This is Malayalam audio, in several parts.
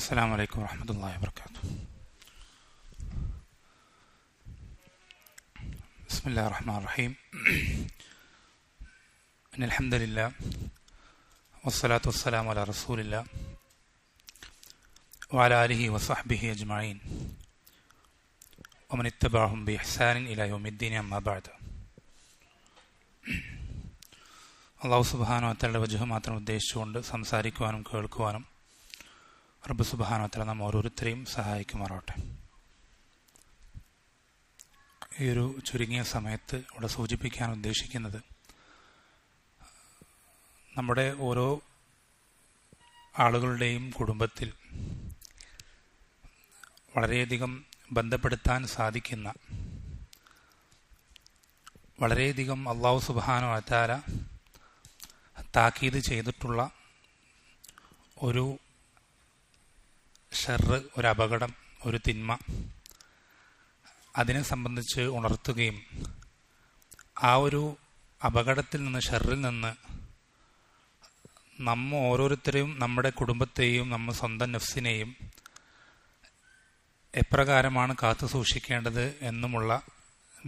السلام عليكم ورحمة الله وبركاته. بسم الله الرحمن الرحيم. إن الحمد لله والصلاة والسلام على رسول الله وعلى آله وصحبه أجمعين ومن اتبعهم بإحسان إلى يوم الدين أما بعد. അള്ളാഹു സുബ്ഹാനഹു വ തആലയുടെ വജ്ഹ് മാത്രം ഉദ്ദേശിച്ചുകൊണ്ട് സംസാരിക്കുവാനും കേൾക്കുവാനും റബ്ബ് സുബ്ഹാനഹു വ തആല നാം ഓരോരുത്തരെയും സഹായിക്കുമാറാവട്ടെ. ഈ ഒരു ചുരുങ്ങിയ സമയത്ത് ഇവിടെ സൂചിപ്പിക്കാൻ ഉദ്ദേശിക്കുന്നത് നമ്മുടെ ഓരോ ആളുകളുടെയും കുടുംബത്തിൽ വളരെയധികം ബന്ധപ്പെടുത്താൻ സാധിക്കുന്ന, വളരെയധികം അള്ളാഹു സുബ്ഹാനഹു വ തആല താക്കീത് ചെയ്തിട്ടുള്ള ഒരു ഷർറ്, ഒരു അപകടം, ഒരു തിന്മ, അതിനെ സംബന്ധിച്ച് ഉണർത്തുകയും ആ ഒരു അപകടത്തിൽ നിന്ന്, ഷർറിൽ നിന്ന് നമ്മ ഓരോരുത്തരെയും, നമ്മുടെ കുടുംബത്തെയും നമ്മുടെ സ്വന്തം നഫ്സിനെയും എപ്രകാരമാണ് കാത്തു സൂക്ഷിക്കേണ്ടത് എന്നുമുള്ള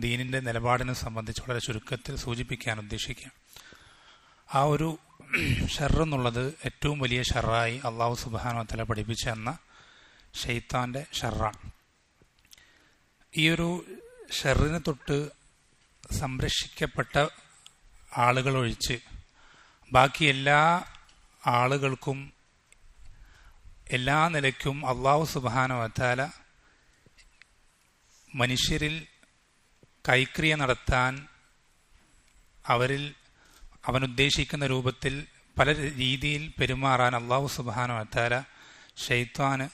ദീനിൻ്റെ നിലപാടിനെ സംബന്ധിച്ച് വളരെ ചുരുക്കത്തിൽ സൂചിപ്പിക്കാൻ ഉദ്ദേശിക്കുക. ആ ഒരു ഷർറ് എന്നുള്ളത് ഏറ്റവും വലിയ ഷർറായി അള്ളാഹു സുബ്ഹാനഹു വ തആല പഠിപ്പിച്ച എന്ന ശൈത്താൻ്റെ ഷർറാണ്. ഈ ഒരു ഷർറിനെ തൊട്ട് സംരക്ഷിക്കപ്പെട്ട ആളുകൾ ഒഴിച്ച് ബാക്കി എല്ലാ ആളുകൾക്കും എല്ലാ നിലയ്ക്കും അള്ളാഹു സുബ്ഹാനഹു വ തആല മനുഷ്യരിൽ കൈക്രിയ നടത്താൻ, അവരിൽ അവനുദ്ദേശിക്കുന്ന രൂപത്തിൽ പല രീതിയിൽ പെരുമാറാൻ അള്ളാഹു സുബ്ഹാനഹു വ തആല ശൈത്താന്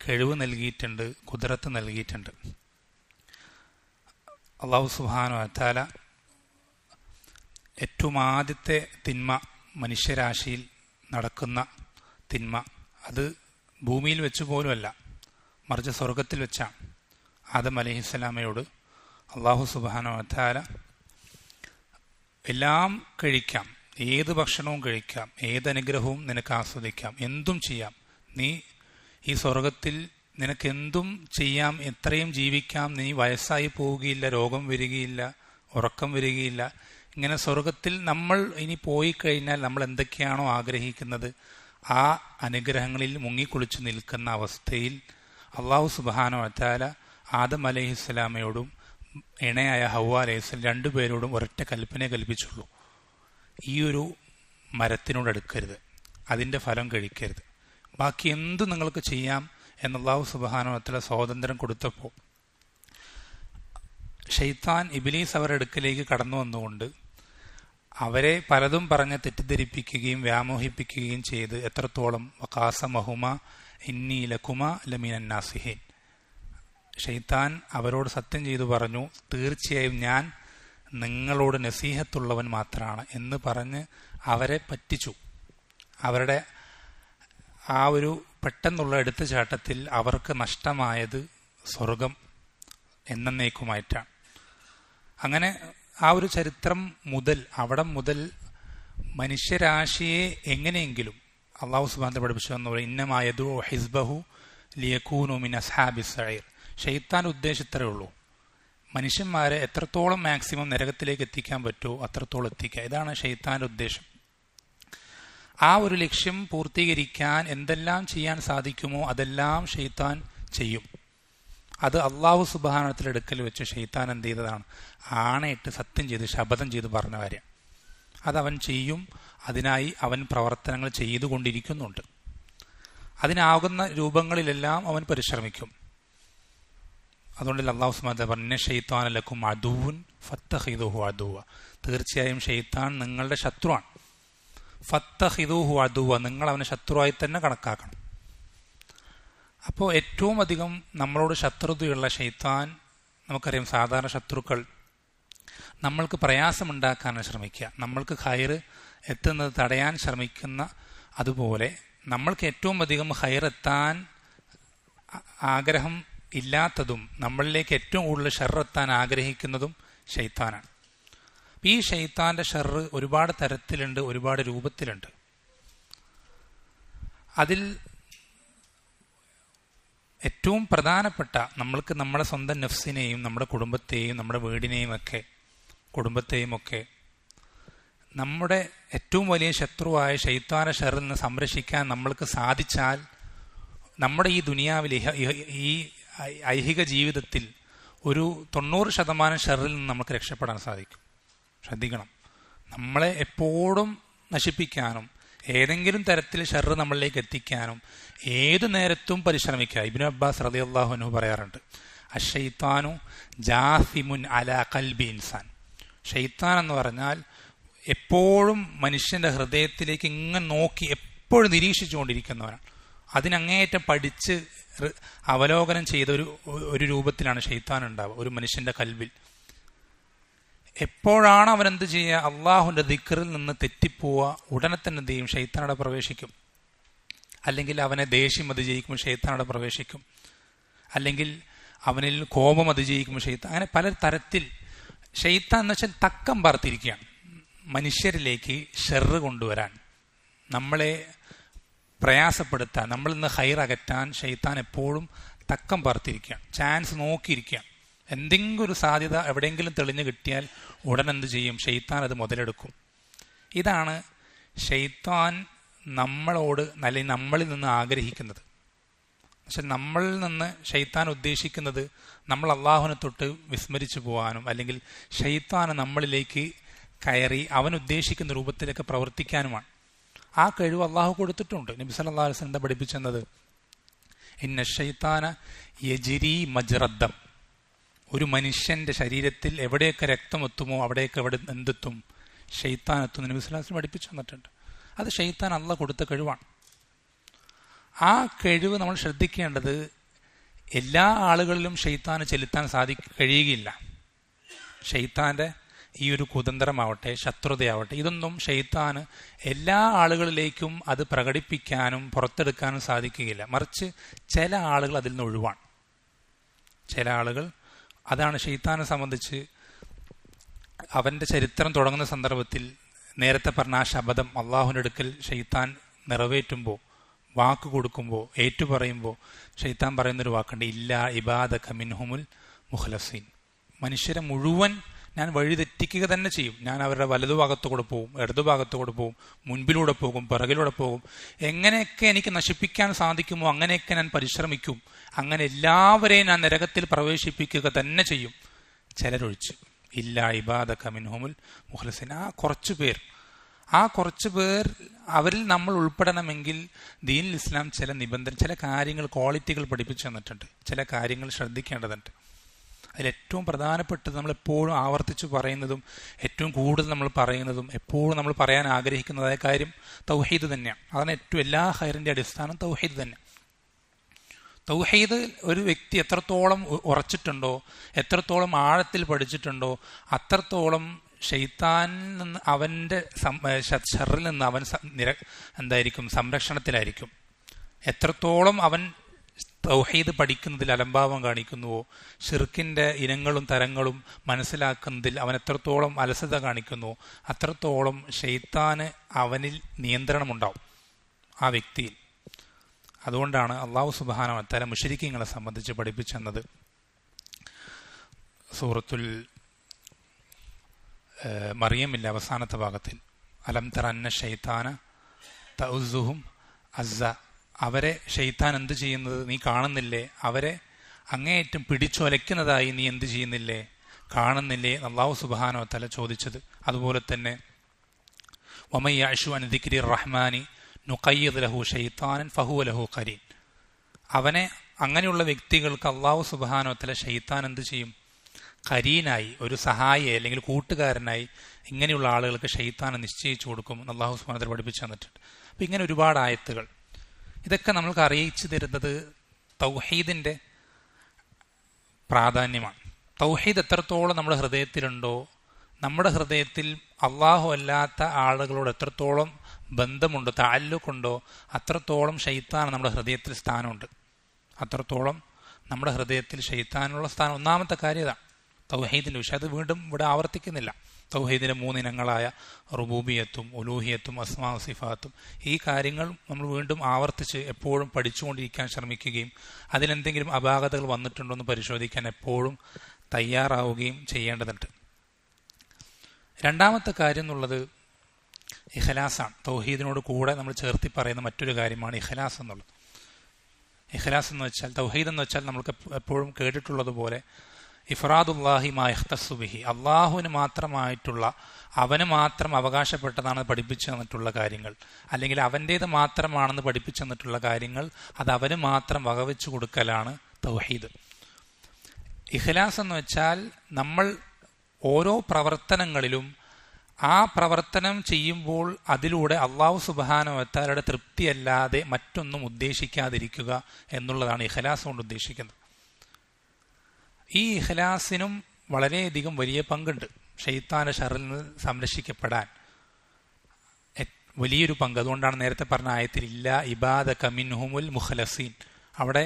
കഴിവ് നൽകിയിട്ടുണ്ട്, ഖുദ്റത്ത് നൽകിയിട്ടുണ്ട്. അള്ളാഹു സുബ്ഹാനഹു വ തആല ഏറ്റവും ആദ്യത്തെ തിന്മ, മനുഷ്യരാശിയിൽ നടക്കുന്ന തിന്മ, അത് ഭൂമിയിൽ വെച്ച് പോലുമല്ല, മറിച്ച് സ്വർഗത്തിൽ വെച്ചാണ്. ആദം അലൈഹിസ്സലാമയോട് അള്ളാഹു സുബ്ഹാനഹു വ തആല എല്ലാം കഴിക്കാം, ഏത് ഭക്ഷണവും കഴിക്കാം, ഏതനുഗ്രഹവും നിനക്ക് ആസ്വദിക്കാം, എന്തും ചെയ്യാം, നീ ഈ സ്വർഗത്തിൽ നിനക്ക് എന്തും ചെയ്യാം, എത്രയും ജീവിക്കാം, നീ വയസ്സായി പോവുകയില്ല, രോഗം വരികയില്ല, ഉറക്കം വരികയില്ല. ഇങ്ങനെ സ്വർഗത്തിൽ നമ്മൾ ഇനി പോയി കഴിഞ്ഞാൽ നമ്മൾ എന്തൊക്കെയാണോ ആഗ്രഹിക്കുന്നത് ആ അനുഗ്രഹങ്ങളിൽ മുങ്ങിക്കുളിച്ച് നിൽക്കുന്ന അവസ്ഥയിൽ അള്ളാഹു സുബ്ഹാനഹു വ തആല ആദം അലൈഹിസ്സലാമയോടും ഇണയായ ഹവ്വ അലൈഹിസ്സലാം രണ്ടുപേരോടും ഒരൊറ്റ കൽപ്പനയെ കൽപ്പിച്ചുള്ളൂ: ഈ ഒരു മരത്തിനോട് അടുക്കരുത്, അതിൻ്റെ ഫലം കഴിക്കരുത്, ബാക്കി എന്തും നിങ്ങൾക്ക് ചെയ്യാം എന്ന് അല്ലാഹു സുബ്ഹാനഹു വ തആല സ്വാതന്ത്ര്യം കൊടുത്തപ്പോൾ ശൈത്താൻ, ഇബ്ലീസ് അവരുടെ അടുക്കലേക്ക് കടന്നു വന്നുകൊണ്ട് അവരെ പലതും പറഞ്ഞ് തെറ്റിദ്ധരിപ്പിക്കുകയും വ്യാമോഹിപ്പിക്കുകയും ചെയ്ത് എത്രത്തോളം വഖാസമഹുമ ഇന്നി ലകുമാ ലമിനൻ നാസിഹീൻ, ശൈത്താൻ അവരോട് സത്യം ചെയ്തു പറഞ്ഞു, തീർച്ചയായും ഞാൻ നിങ്ങളോട് നസീഹത്തുള്ളവൻ മാത്രമാണ് എന്ന് പറഞ്ഞ് അവരെ പറ്റിച്ചു. അവരുടെ ആ ഒരു പെട്ടെന്നുള്ള എടുത്തുചാട്ടത്തിൽ അവർക്ക് നഷ്ടമായത് സ്വർഗം എന്നേക്കുമായിട്ടാണ്. അങ്ങനെ ആ ഒരു ചരിത്രം മുതൽ, അവിടം മുതൽ മനുഷ്യരാശിയെ എങ്ങനെയെങ്കിലും അള്ളാഹു സുബ്ഹാനഹു പഠിപ്പിച്ചു എന്ന് പറയും: ഇന്നമാ യദഉ ഹിസ്ബഹു ലിയകൂനു മിൻ അസ്ഹാബിസ് സഈർ. ശൈത്താൻ ഉദ്ദേശിച്ചത്രേ ഉള്ളൂ, മനുഷ്യന്മാരെ എത്രത്തോളം മാക്സിമം നരകത്തിലേക്ക് എത്തിക്കാൻ പറ്റുമോ അത്രത്തോളം എത്തിക്കുക. ഇതാണ് ശൈത്താൻ്റെ ഉദ്ദേശം. ആ ഒരു ലക്ഷ്യം പൂർത്തീകരിക്കാൻ എന്തെല്ലാം ചെയ്യാൻ സാധിക്കുമോ അതെല്ലാം ശൈത്താൻ ചെയ്യും. അത് അള്ളാഹു സുബ്ഹാനഹു വ തആലയുടെ അടുക്കൽ വെച്ച് ശൈത്താൻ എന്ത് ചെയ്തതാണ്? ആണയിട്ട് സത്യം ചെയ്ത് ശപഥം ചെയ്ത് പറഞ്ഞ കാര്യം അതവൻ ചെയ്യും. അതിനായി അവൻ പ്രവർത്തനങ്ങൾ ചെയ്തുകൊണ്ടിരിക്കുന്നുണ്ട്. അതിനാകുന്ന രൂപങ്ങളിലെല്ലാം അവൻ പരിശ്രമിക്കും. അതുകൊണ്ട് അല്ലാഹു സുബ്ഹാനഹു വ തആല പറഞ്ഞു: ശൈത്താന ലക്കും അദുവ്വുൻ ഫത്തഖിദൂഹു അദുവ്വ. തീർച്ചയായും ശൈത്താൻ നിങ്ങളുടെ ശത്രുവാണ്. ഫത്തഖിദൂഹു അദുവ്വ, നിങ്ങൾ അവനെ ശത്രുവായി തന്നെ കണക്കാക്കണം. അപ്പോൾ ഏറ്റവും അധികം നമ്മളോട് ശത്രുതയുള്ള ശൈത്താൻ, നമുക്കറിയാം, സാധാരണ ശത്രുക്കൾ നമ്മൾക്ക് പ്രയാസമുണ്ടാക്കാനാണ് ശ്രമിക്കുക, നമ്മൾക്ക് ഖൈറ് എത്തുന്നത് തടയാൻ ശ്രമിക്കുന്ന. അതുപോലെ നമ്മൾക്ക് ഏറ്റവും അധികം ഖൈറെത്താൻ ആഗ്രഹം ഇല്ലാത്തതും നമ്മളിലേക്ക് ഏറ്റവും കൂടുതൽ ഷർറെത്താൻ ആഗ്രഹിക്കുന്നതും ശൈത്താനാണ്. ഈ ശൈത്താൻ്റെ ഷർറ് ഒരുപാട് തരത്തിലുണ്ട്, ഒരുപാട് രൂപത്തിലുണ്ട്. അതിൽ ഏറ്റവും പ്രധാനപ്പെട്ട നമ്മൾക്ക് നമ്മുടെ സ്വന്തം നഫ്സിനെയും നമ്മുടെ കുടുംബത്തെയും നമ്മുടെ വീടിനെയും ഒക്കെ കുടുംബത്തെയും ഒക്കെ നമ്മുടെ ഏറ്റവും വലിയ ശത്രുവായ ശൈത്താന ഷറിൽ നിന്ന് സംരക്ഷിക്കാൻ നമ്മൾക്ക് സാധിച്ചാൽ നമ്മുടെ ഈ ദുനിയാവിൽ ഈ ഐഹിക ജീവിതത്തിൽ ഒരു 90% ഷറിൽ നിന്ന് നമുക്ക് രക്ഷപ്പെടാൻ സാധിക്കും. ശ്രദ്ധിക്കണം, നമ്മളെ എപ്പോഴും നശിപ്പിക്കാനും ഏതെങ്കിലും തരത്തിൽ ഷർറ് നമ്മളിലേക്ക് എത്തിക്കാനും ഏതു നേരത്തും പരിശ്രമിക്കുക. ഇബ്നു അബ്ബാസ് റളിയല്ലാഹു അൻഹു പറയാറുണ്ട്, അശ്ശൈത്താനു ജാസിമുൻ അലാ ഖൽബി ഇൻസാൻ. ഷൈത്താൻ എന്ന് പറഞ്ഞാൽ എപ്പോഴും മനുഷ്യന്റെ ഹൃദയത്തിലേക്ക് ഇങ്ങനെ നോക്കി എപ്പോഴും നിരീക്ഷിച്ചുകൊണ്ടിരിക്കുന്നവരാണ്. അതിനങ്ങേയറ്റം പഠിച്ച് അവലോകനം ചെയ്ത ഒരു രൂപത്തിലാണ് ഷൈത്താൻ ഉണ്ടാവുക ഒരു മനുഷ്യന്റെ കൽബിൽ. എപ്പോഴാണ് അവൻ എന്ത് ചെയ്യുക, അള്ളാഹുവിന്റെ ദിക്റിൽ നിന്ന് തെറ്റിപ്പോവുക, ഉടനെ തന്നെ എന്ത് ചെയ്യും, ഷൈത്താനോടെ പ്രവേശിക്കും. അല്ലെങ്കിൽ അവനെ ദേഷ്യം അതിജയിക്കുമ്പോൾ ഷൈത്താനോടെ പ്രവേശിക്കും. അല്ലെങ്കിൽ അവനിൽ കോപം അതിജയിക്കുമ്പോൾ ഷൈത്താൻ. അങ്ങനെ പല തരത്തിൽ ഷൈത്താൻ എന്ന് വെച്ചാൽ തക്കം പാർത്തിരിക്കുകയാണ് മനുഷ്യരിലേക്ക് ഷെറ് കൊണ്ടുവരാൻ, നമ്മളെ പ്രയാസപ്പെടുത്താൻ, നമ്മളിൽ നിന്ന് ഹൈർ അകറ്റാൻ ഷൈത്താൻ എപ്പോഴും തക്കം പാർത്തിരിക്കുകയാണ്, ചാൻസ് നോക്കിയിരിക്കുകയാണ്. എന്തെങ്കിലും ഒരു സാധ്യത എവിടെയെങ്കിലും തെളിഞ്ഞു കിട്ടിയാൽ ഉടൻ എന്ത് ചെയ്യും, ഷൈത്താൻ അത് മുതലെടുക്കും. ഇതാണ് ഷൈത്താൻ നമ്മളോട് അല്ലെങ്കിൽ നമ്മളിൽ നിന്ന് ആഗ്രഹിക്കുന്നത്. പക്ഷെ നമ്മളിൽ നിന്ന് ഷൈത്താൻ ഉദ്ദേശിക്കുന്നത് നമ്മൾ അള്ളാഹുവിനെ തൊട്ട് വിസ്മരിച്ചു പോകാനും അല്ലെങ്കിൽ ഷൈത്താൻ നമ്മളിലേക്ക് കയറി അവൻ ഉദ്ദേശിക്കുന്ന രൂപത്തിലൊക്കെ പ്രവർത്തിക്കാനുമാണ്. ആ കഴിവ് അള്ളാഹു കൊടുത്തിട്ടുണ്ട്. നബി സല്ലല്ലാഹു അലൈഹി വസല്ലം പഠിപ്പിച്ചെന്നത്, ഇന്ന ശൈത്താന യജ്രി മജ്റദ്ദം. ഒരു മനുഷ്യന്റെ ശരീരത്തിൽ എവിടെയൊക്കെ രക്തം എത്തുമോ അവിടെയൊക്കെ എന്തെത്തും, ഷൈത്താൻ എത്തും. നബി സല്ലല്ലാഹു അലൈഹി വസല്ലം പഠിപ്പിച്ചു തന്നിട്ടുണ്ട്. അത് ഷൈത്താൻ അള്ളാഹ് കൊടുത്ത കഴിവാണ്. ആ കഴിവ് നമ്മൾ ശ്രദ്ധിക്കേണ്ടത് എല്ലാ ആളുകളിലും ഷൈത്താന് ചെലുത്താൻ കഴിയുകയില്ല. ഷൈത്താന്റെ ഈ ഒരു കുതന്ത്രമാവട്ടെ ശത്രുതയാവട്ടെ ഇതൊന്നും ഷൈത്താന് എല്ലാ ആളുകളിലേക്കും അത് പ്രകടിപ്പിക്കാനും പുറത്തെടുക്കാനും സാധിക്കുകയില്ല. മറിച്ച് ചില ആളുകൾ അതിൽ നിന്ന് ഒഴിവാണ്. ചില ആളുകൾ, അതാണ് ഷൈത്താനെ സംബന്ധിച്ച് അവന്റെ ചരിത്രം തുടങ്ങുന്ന സന്ദർഭത്തിൽ നേരത്തെ പറഞ്ഞ ആ ശബദം അള്ളാഹുവിന്റെ അടുക്കൽ ഷൈത്താൻ നിറവേറ്റുമ്പോൾ, വാക്ക് കൊടുക്കുമ്പോൾ, ഏറ്റുപറയുമ്പോൾ ഷൈത്താൻ പറയുന്നൊരു വാക്കുണ്ട്, ഇല്ലാ ഇബാദക മിൻഹുമുൽ മുഖ്ലസീൻ. മനുഷ്യരെ മുഴുവൻ ഞാൻ വഴിതെറ്റിക്കുക തന്നെ ചെയ്യും. ഞാൻ അവരുടെ വലതുഭാഗത്തുകൂടെ പോകും, ഇടതുഭാഗത്തുകൂടെ പോകും, മുൻപിലൂടെ പോകും, പിറകിലൂടെ പോകും. എങ്ങനെയൊക്കെ എനിക്ക് നശിപ്പിക്കാൻ സാധിക്കുമോ അങ്ങനെയൊക്കെ ഞാൻ പരിശ്രമിക്കും. അങ്ങനെ എല്ലാവരെയും ഞാൻ നരകത്തിൽ പ്രവേശിപ്പിക്കുക തന്നെ ചെയ്യും, ചിലരൊഴിച്ച്. ഇല്ലാ ഇബാദക മിൻഹുമുൽ മുഖ്ലസീൻ. ആ കുറച്ചു പേർ അവരിൽ നമ്മൾ ഉൾപ്പെടണമെങ്കിൽ ദീനുൽ ഇസ്ലാം ചില നിബന്ധന, ചില കാര്യങ്ങൾ, ക്വാളിറ്റികൾ പഠിപ്പിച്ചു തന്നിട്ടുണ്ട്. ചില കാര്യങ്ങൾ ശ്രദ്ധിക്കേണ്ടതുണ്ട്. അതിലേറ്റവും പ്രധാനപ്പെട്ടത് നമ്മളെപ്പോഴും ആവർത്തിച്ച് പറയുന്നതും ഏറ്റവും കൂടുതൽ നമ്മൾ പറയുന്നതും എപ്പോഴും നമ്മൾ പറയാൻ ആഗ്രഹിക്കുന്നതായ കാര്യം തൗഹീദ് തന്നെയാണ്. അതാണ് ഏറ്റവും എല്ലാ ഹൈറിന്റെ അടിസ്ഥാനം തൗഹീദ് തന്നെ. തൗഹീദ് ഒരു വ്യക്തി എത്രത്തോളം ഉറച്ചിട്ടുണ്ടോ, എത്രത്തോളം ആഴത്തിൽ പഠിച്ചിട്ടുണ്ടോ, അത്രത്തോളം ഷൈത്താനിൽ നിന്ന്, അവന്റെ ഷർറിൽ നിന്ന് അവൻ സംരക്ഷണത്തിലായിരിക്കും. എത്രത്തോളം അവൻ തൗഹീദ് പഠിക്കുന്നതിൽ അലംഭാവം കാണിക്കുന്നുവോ, ഷിർക്കിന്റെ ഇനങ്ങളും തരങ്ങളും മനസ്സിലാക്കുന്നതിൽ അവൻ എത്രത്തോളം അലസത കാണിക്കുന്നുവോ അത്രത്തോളം ഷൈത്താന് അവനിൽ നിയന്ത്രണമുണ്ടാവും ആ വ്യക്തിയിൽ. അതുകൊണ്ടാണ് അള്ളാഹു സുബ്ഹാനഹു വ തആല മുശ്രിക്കീങ്ങളെ സംബന്ധിച്ച് പഠിപ്പിച്ചെന്നത് സൂറത്തുൽ മറിയമില്ല അവസാനത്തെ ഭാഗത്തിൽ, അലം തറ അന്ന ശൈത്താന തഉസ്സുഹും അസ്സ. അവരെ ഷൈത്താൻ എന്ത് ചെയ്യുന്നത് നീ കാണുന്നില്ലേ, അവരെ അങ്ങേയറ്റം പിടിച്ചൊലയ്ക്കുന്നതായി നീ എന്ത് ചെയ്യുന്നില്ലേ, കാണുന്നില്ലേ അല്ലാഹു സുബ്ഹാനഹു വ തആല ചോദിച്ചത്. അതുപോലെ തന്നെ വമൻ യഅ്ശു അൻ ദിക്രി റഹ്മാനി നുഖയ്യിദ് ലഹു ശൈത്താനൻ ഫഹുവ ലഹു ഖരീൻ. അവനെ, അങ്ങനെയുള്ള വ്യക്തികൾക്ക് അല്ലാഹു സുബ്ഹാനഹു വ തആല ഷൈത്താൻ എന്ത് ചെയ്യും, ഖരീനായി, ഒരു സഹായി അല്ലെങ്കിൽ കൂട്ടുകാരനായി ഇങ്ങനെയുള്ള ആളുകൾക്ക് ഷൈത്താനെ നിശ്ചയിച്ചു കൊടുക്കും അല്ലാഹു സുബ്ഹാനഹു വ തആല പഠിപ്പിച്ചു തന്നിട്ടുണ്ട്. അപ്പം ഇങ്ങനെ ഒരുപാട് ആയത്തുകൾ, ഇതൊക്കെ നമ്മൾക്ക് അറിയിച്ചു തരുന്നത് തൗഹീദിന്റെ പ്രാധാന്യമാണ്. തൗഹീദ് എത്രത്തോളം നമ്മുടെ ഹൃദയത്തിലുണ്ടോ, നമ്മുടെ ഹൃദയത്തിൽ അള്ളാഹു അല്ലാത്ത ആളുകളോട് എത്രത്തോളം ബന്ധമുണ്ടോ, തഅല്ലുഖുണ്ടോ, അത്രത്തോളം ഷൈത്താൻ നമ്മുടെ ഹൃദയത്തിൽ സ്ഥാനമുണ്ട്. അത്രത്തോളം നമ്മുടെ ഹൃദയത്തിൽ ഷൈത്താനുള്ള സ്ഥാനം. ഒന്നാമത്തെ കാര്യം ഇതാണ് തൗഹീദിന്റെ വിഷയം. അത് വീണ്ടും ഇവിടെ ആവർത്തിക്കുന്നില്ല, തൗഹീദിന്റെ 3 ഇനങ്ങളായ റുബൂബിയത്തും ഉലൂഹിയത്തും അസ്മാ സിഫാത്തും, ഈ കാര്യങ്ങൾ നമ്മൾ വീണ്ടും ആവർത്തിച്ച് എപ്പോഴും പഠിച്ചുകൊണ്ടിരിക്കാൻ ശ്രമിക്കുകയും അതിലെന്തെങ്കിലും അപാകതകൾ വന്നിട്ടുണ്ടോ എന്ന് പരിശോധിക്കാൻ എപ്പോഴും തയ്യാറാവുകയും ചെയ്യേണ്ടതുണ്ട്. രണ്ടാമത്തെ കാര്യം എന്നുള്ളത് ഇഖ്ലാസാണ്. തൗഹീദിനോട് കൂടെ നമ്മൾ ചേർത്തി പറയുന്ന മറ്റൊരു കാര്യമാണ് ഇഖ്ലാസ് എന്നുള്ളത്. ഇഖ്ലാസ് എന്ന് വെച്ചാൽ, തൗഹീദ് എന്ന് വെച്ചാൽ നമ്മൾക്ക് എപ്പോഴും കേട്ടിട്ടുള്ളതുപോലെ ഇഫ്രാദുല്ലാഹി മാ യഖ്തസ്സു ബിഹി, അള്ളാഹുവിന് മാത്രമായിട്ടുള്ള, അവന് മാത്രം അവകാശപ്പെട്ടതാണെന്ന് പഠിപ്പിച്ചു തന്നിട്ടുള്ള കാര്യങ്ങൾ, അല്ലെങ്കിൽ അവൻ്റേത് മാത്രമാണെന്ന് പഠിപ്പിച്ചു തന്നിട്ടുള്ള കാര്യങ്ങൾ അത് അവന് മാത്രം വകവെച്ചു കൊടുക്കലാണ് തൗഹീദ്. ഇഖ്ലാസ് എന്ന് വെച്ചാൽ നമ്മൾ ഓരോ പ്രവർത്തനങ്ങളിലും ആ പ്രവർത്തനം ചെയ്യുമ്പോൾ അതിലൂടെ അള്ളാഹു സുബ്ഹാനഹു വ തആലയുടെ തൃപ്തിയല്ലാതെ മറ്റൊന്നും ഉദ്ദേശിക്കാതിരിക്കുക എന്നുള്ളതാണ് ഇഖ്ലാസ് കൊണ്ട് ഉദ്ദേശിക്കുന്നത്. ഈ ഇഖ്ലാസിനും വളരെയധികം വലിയ പങ്കുണ്ട്. ശൈത്താന്റെ ശർറിൽ നിന്ന് സംരക്ഷിക്കപ്പെടാൻ വലിയൊരു പങ്ക്. അതുകൊണ്ടാണ് നേരത്തെ പറഞ്ഞ ആയത്തിൽ ഇല്ലാ ഇബാദക മിൻഹുമുൽ മുഖ്ലസീൻ, അവിടെ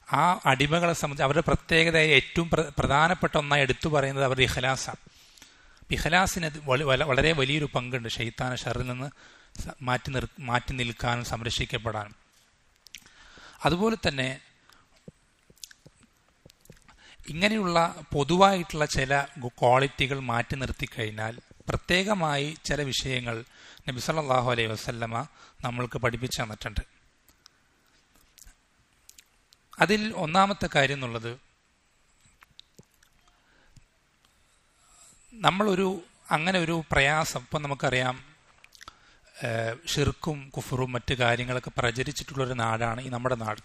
ആ അടിമകളെ സംബന്ധിച്ച് അവരുടെ പ്രത്യേകതയായ ഏറ്റവും പ്രധാനപ്പെട്ട ഒന്നായി എടുത്തു പറയുന്നത് അവരുടെ ഇഖ്ലാസാണ്. ഇഖ്ലാസിന് വളരെ വലിയൊരു പങ്കുണ്ട് ശൈത്താന ശർറിൽ നിന്ന് മാറ്റി നിൽക്കാനും സംരക്ഷിക്കപ്പെടാനും. അതുപോലെ തന്നെ ഇങ്ങനെയുള്ള പൊതുവായിട്ടുള്ള ചില ക്വാളിറ്റികൾ മാറ്റി നിർത്തിക്കഴിഞ്ഞാൽ പ്രത്യേകമായി ചില വിഷയങ്ങൾ നബി സല്ലല്ലാഹു അലൈഹി വസല്ലമ നമ്മൾക്ക് പഠിപ്പിച്ചു തന്നിട്ടുണ്ട്. അതിൽ ഒന്നാമത്തെ കാര്യം എന്നുള്ളത്, നമ്മളൊരു അങ്ങനെ ഒരു പ്രയാസം, ഇപ്പം നമുക്കറിയാം ഷിർക്കും കുഫറും മറ്റു കാര്യങ്ങളൊക്കെ പ്രചരിച്ചിട്ടുള്ളൊരു നാടാണ് ഈ നമ്മുടെ നാട്.